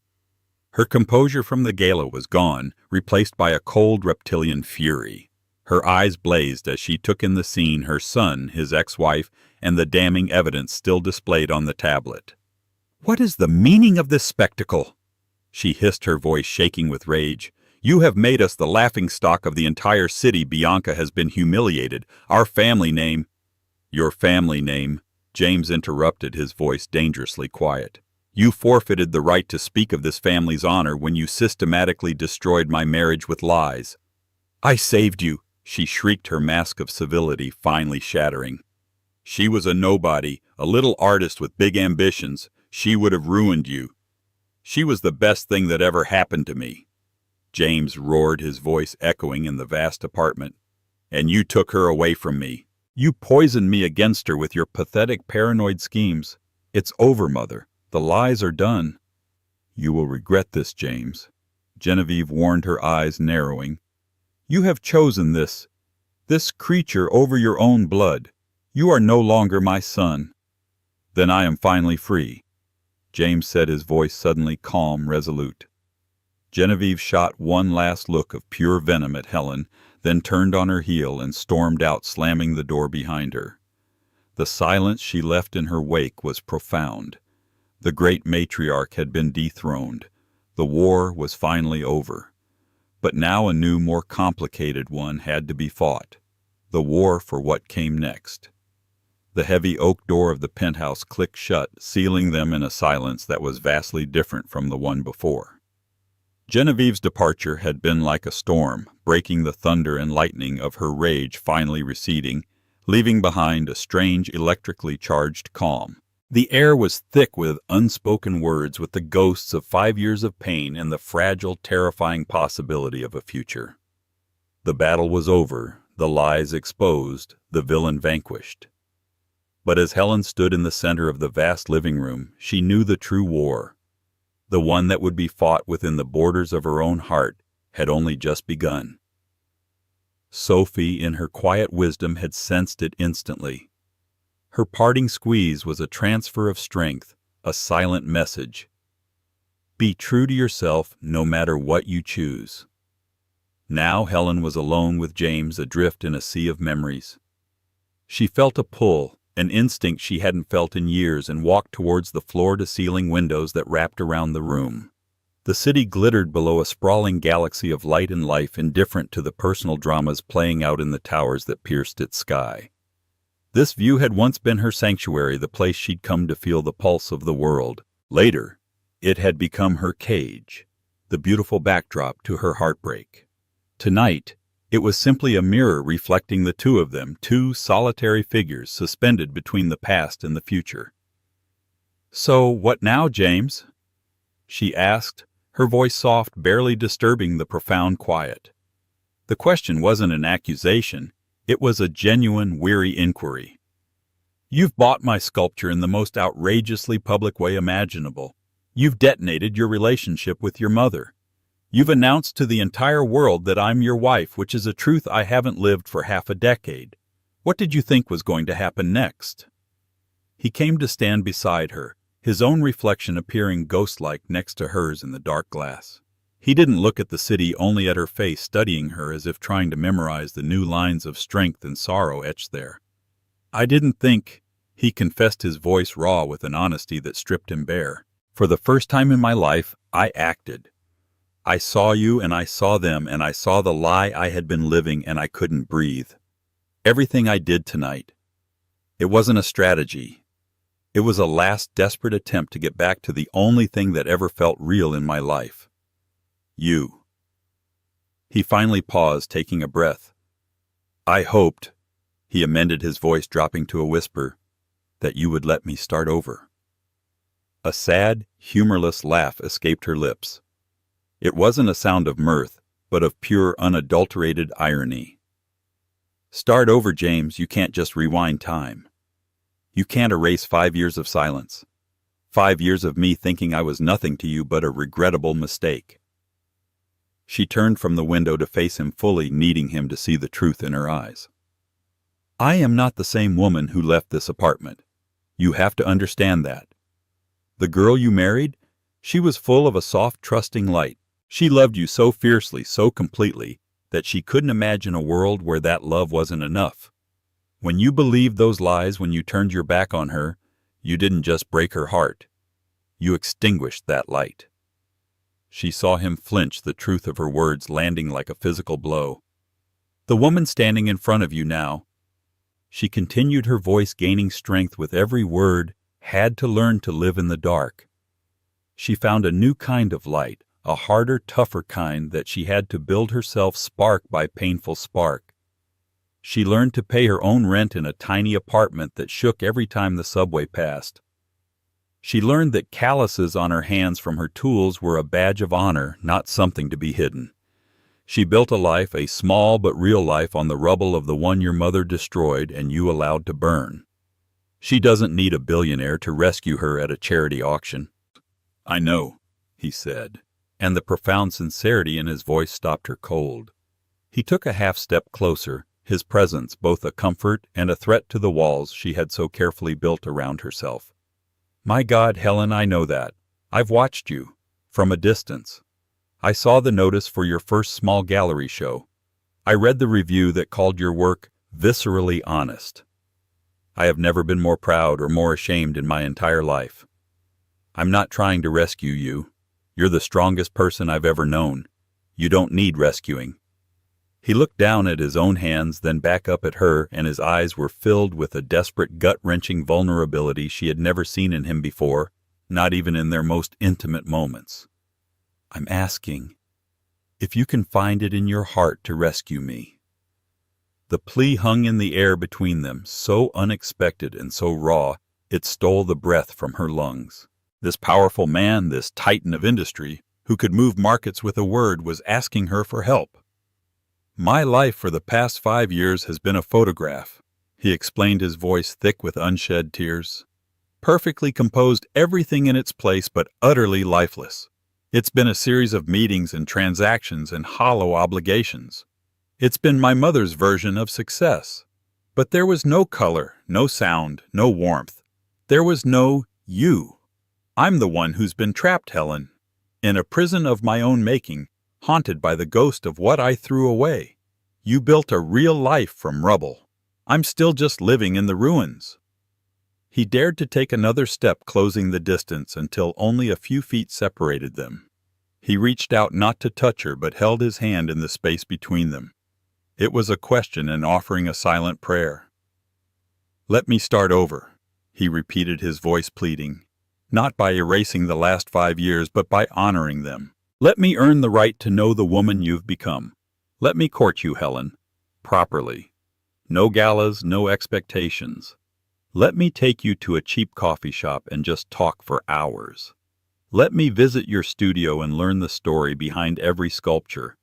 Her composure from the gala was gone, replaced by a cold reptilian fury. Her eyes blazed as she took in the scene, her son, his ex-wife, and the damning evidence still displayed on the tablet. What is the meaning of this spectacle? She hissed, her voice shaking with rage. You have made us the laughingstock of the entire city. Bianca has been humiliated. Our family name— Your family name, James interrupted, his voice dangerously quiet. You forfeited the right to speak of this family's honor when you systematically destroyed my marriage with lies. I saved you, she shrieked, her mask of civility finally shattering. She was a nobody, a little artist with big ambitions. She would have ruined you. She was the best thing that ever happened to me. James roared, his voice echoing in the vast apartment. And you took her away from me. You poisoned me against her with your pathetic paranoid schemes. It's over, Mother. The lies are done. You will regret this, James. Genevieve warned, her eyes narrowing. You have chosen this creature over your own blood. You are no longer my son. Then I am finally free. James said, his voice suddenly calm, resolute. Genevieve shot one last look of pure venom at Helen, then turned on her heel and stormed out, slamming the door behind her. The silence she left in her wake was profound. The great matriarch had been dethroned. The war was finally over. But now a new, more complicated one had to be fought. The war for what came next. The heavy oak door of the penthouse clicked shut, sealing them in a silence that was vastly different from the one before. Genevieve's departure had been like a storm, breaking the thunder and lightning of her rage finally receding, leaving behind a strange electrically charged calm. The air was thick with unspoken words, with the ghosts of 5 years of pain and the fragile, terrifying possibility of a future. The battle was over, the lies exposed, the villain vanquished. But as Helen stood in the center of the vast living room, she knew the true war, the one that would be fought within the borders of her own heart, had only just begun. Sophie, in her quiet wisdom, had sensed it instantly. Her parting squeeze was a transfer of strength, a silent message. Be true to yourself no matter what you choose. Now Helen was alone with James, adrift in a sea of memories. She felt a pull, an instinct she hadn't felt in years, and walked towards the floor-to-ceiling windows that wrapped around the room. The city glittered below, a sprawling galaxy of light and life, indifferent to the personal dramas playing out in the towers that pierced its sky. This view had once been her sanctuary, the place she'd come to feel the pulse of the world. Later, it had become her cage, the beautiful backdrop to her heartbreak. Tonight, it was simply a mirror reflecting the two of them, two solitary figures suspended between the past and the future. So, what now, James? She asked, her voice soft, barely disturbing the profound quiet. The question wasn't an accusation. It was a genuine, weary inquiry. You've bought my sculpture in the most outrageously public way imaginable. You've detonated your relationship with your mother. You've announced to the entire world that I'm your wife, which is a truth I haven't lived for half a decade. What did you think was going to happen next?" He came to stand beside her, his own reflection appearing ghost-like next to hers in the dark glass. He didn't look at the city, only at her face, studying her as if trying to memorize the new lines of strength and sorrow etched there. "I didn't think," he confessed, his voice raw with an honesty that stripped him bare. "For the first time in my life, I acted. I saw you and I saw them and I saw the lie I had been living and I couldn't breathe. Everything I did tonight. It wasn't a strategy. It was a last desperate attempt to get back to the only thing that ever felt real in my life. You." He finally paused, taking a breath. "I hoped," he amended, his voice dropping to a whisper, "that you would let me start over." A sad, humorless laugh escaped her lips. It wasn't a sound of mirth, but of pure, unadulterated irony. "Start over, James. You can't just rewind time. You can't erase 5 years of silence. 5 years of me thinking I was nothing to you but a regrettable mistake." She turned from the window to face him fully, needing him to see the truth in her eyes. "I am not the same woman who left this apartment. You have to understand that. The girl you married, she was full of a soft, trusting light. She loved you so fiercely, so completely, that she couldn't imagine a world where that love wasn't enough. When you believed those lies, when you turned your back on her, you didn't just break her heart. You extinguished that light." She saw him flinch, the truth of her words landing like a physical blow. "The woman standing in front of you now," she continued, her voice gaining strength with every word, "had to learn to live in the dark. She found a new kind of light, a harder, tougher kind that she had to build herself spark by painful spark. She learned to pay her own rent in a tiny apartment that shook every time the subway passed. She learned that calluses on her hands from her tools were a badge of honor, not something to be hidden. She built a life, a small but real life, on the rubble of the one your mother destroyed and you allowed to burn. She doesn't need a billionaire to rescue her at a charity auction." "I know," he said, and the profound sincerity in his voice stopped her cold. He took a half-step closer, his presence both a comfort and a threat to the walls she had so carefully built around herself. "My God, Helen, I know that. I've watched you. From a distance. I saw the notice for your first small gallery show. I read the review that called your work viscerally honest. I have never been more proud or more ashamed in my entire life. I'm not trying to rescue you. You're the strongest person I've ever known. You don't need rescuing." He looked down at his own hands, then back up at her, and his eyes were filled with a desperate, gut-wrenching vulnerability she had never seen in him before, not even in their most intimate moments. "I'm asking if you can find it in your heart to rescue me." The plea hung in the air between them, so unexpected and so raw, it stole the breath from her lungs. This powerful man, this titan of industry, who could move markets with a word, was asking her for help. "My life for the past 5 years has been a photograph," he explained, his voice thick with unshed tears. "Perfectly composed, everything in its place, but utterly lifeless. It's been a series of meetings and transactions and hollow obligations. It's been my mother's version of success. But there was no color, no sound, no warmth. There was no you. I'm the one who's been trapped, Helen, in a prison of my own making, haunted by the ghost of what I threw away. You built a real life from rubble. I'm still just living in the ruins." He dared to take another step, closing the distance until only a few feet separated them. He reached out not to touch her, but held his hand in the space between them. It was a question and offering a silent prayer. "Let me start over," he repeated, his voice pleading. "Not by erasing the last 5 years, but by honoring them. Let me earn the right to know the woman you've become. Let me court you, Helen, properly. No galas, no expectations. Let me take you to a cheap coffee shop and just talk for hours. Let me visit your studio and learn the story behind every sculpture.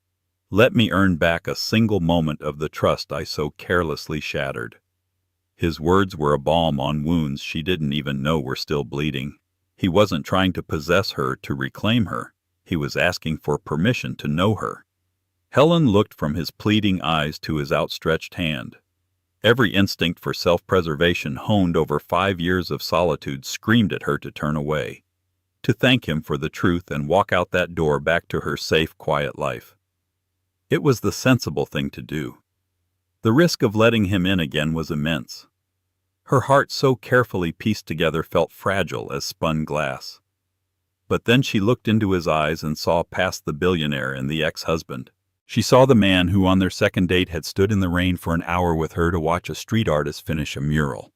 Let me earn back a single moment of the trust I so carelessly shattered." His words were a balm on wounds she didn't even know were still bleeding. He wasn't trying to possess her, to reclaim her. He was asking for permission to know her. Helen looked from his pleading eyes to his outstretched hand. Every instinct for self-preservation honed over 5 years of solitude screamed at her to turn away, to thank him for the truth and walk out that door back to her safe, quiet life. It was the sensible thing to do. The risk of letting him in again was immense. Her heart, so carefully pieced together, felt fragile as spun glass. But then she looked into his eyes and saw past the billionaire and the ex-husband. She saw the man who on their second date had stood in the rain for an hour with her to watch a street artist finish a mural.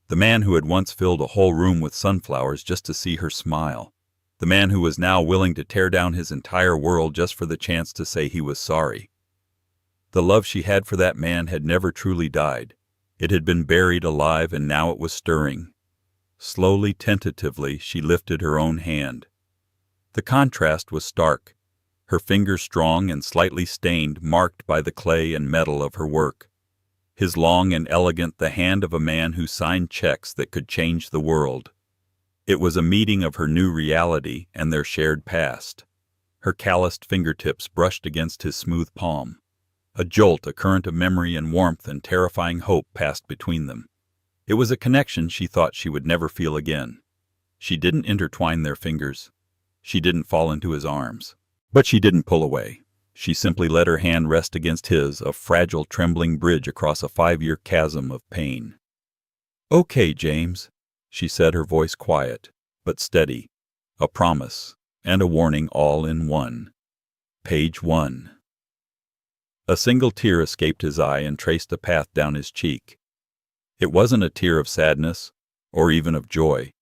The man who had once filled a whole room with sunflowers just to see her smile. The man who was now willing to tear down his entire world just for the chance to say he was sorry. The love she had for that man had never truly died. It had been buried alive, and now it was stirring. Slowly, tentatively, she lifted her own hand. The contrast was stark. Her fingers strong and slightly stained, marked by the clay and metal of her work. His long and elegant, the hand of a man who signed checks that could change the world. It was a meeting of her new reality and their shared past. Her calloused fingertips brushed against his smooth palm. A jolt, a current of memory and warmth and terrifying hope passed between them. It was a connection she thought she would never feel again. She didn't intertwine their fingers. She didn't fall into his arms. But she didn't pull away. She simply let her hand rest against his, a fragile, trembling bridge across a 5-year chasm of pain. "Okay, James," she said, her voice quiet, but steady. A promise and a warning all in one. Page 1. A single tear escaped his eye and traced a path down his cheek. It wasn't a tear of sadness, or even of joy,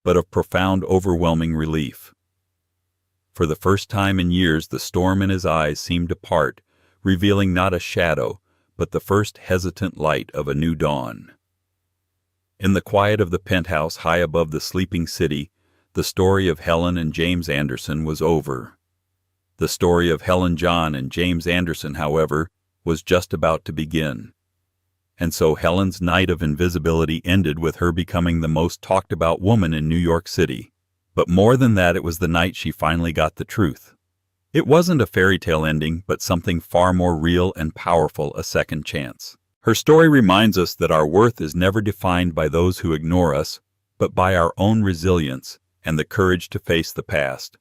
but of profound, overwhelming relief. For the first time in years, the storm in his eyes seemed to part, revealing not a shadow, but the first hesitant light of a new dawn. In the quiet of the penthouse high above the sleeping city, the story of Helen and James Anderson was over. The story of Helen John and James Anderson, however, was just about to begin. And so Helen's night of invisibility ended with her becoming the most talked about woman in New York City. But more than that, it was the night she finally got the truth. It wasn't a fairy tale ending, but something far more real and powerful, a second chance. Her story reminds us that our worth is never defined by those who ignore us, but by our own resilience and the courage to face the past.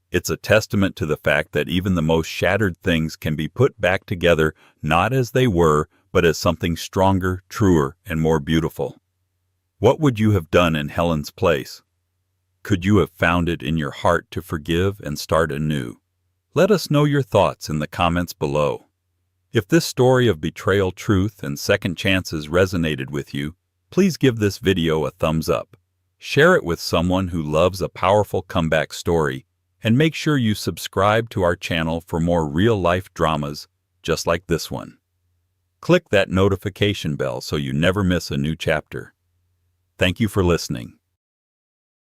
It's a testament to the fact that even the most shattered things can be put back together, not as they were, but as something stronger, truer, and more beautiful. What would you have done in Helen's place? Could you have found it in your heart to forgive and start anew? Let us know your thoughts in the comments below. If this story of betrayal, truth, and second chances resonated with you, please give this video a thumbs up. Share it with someone who loves a powerful comeback story, and make sure you subscribe to our channel for more real-life dramas just like this one. Click that notification bell so you never miss a new chapter. Thank you for listening.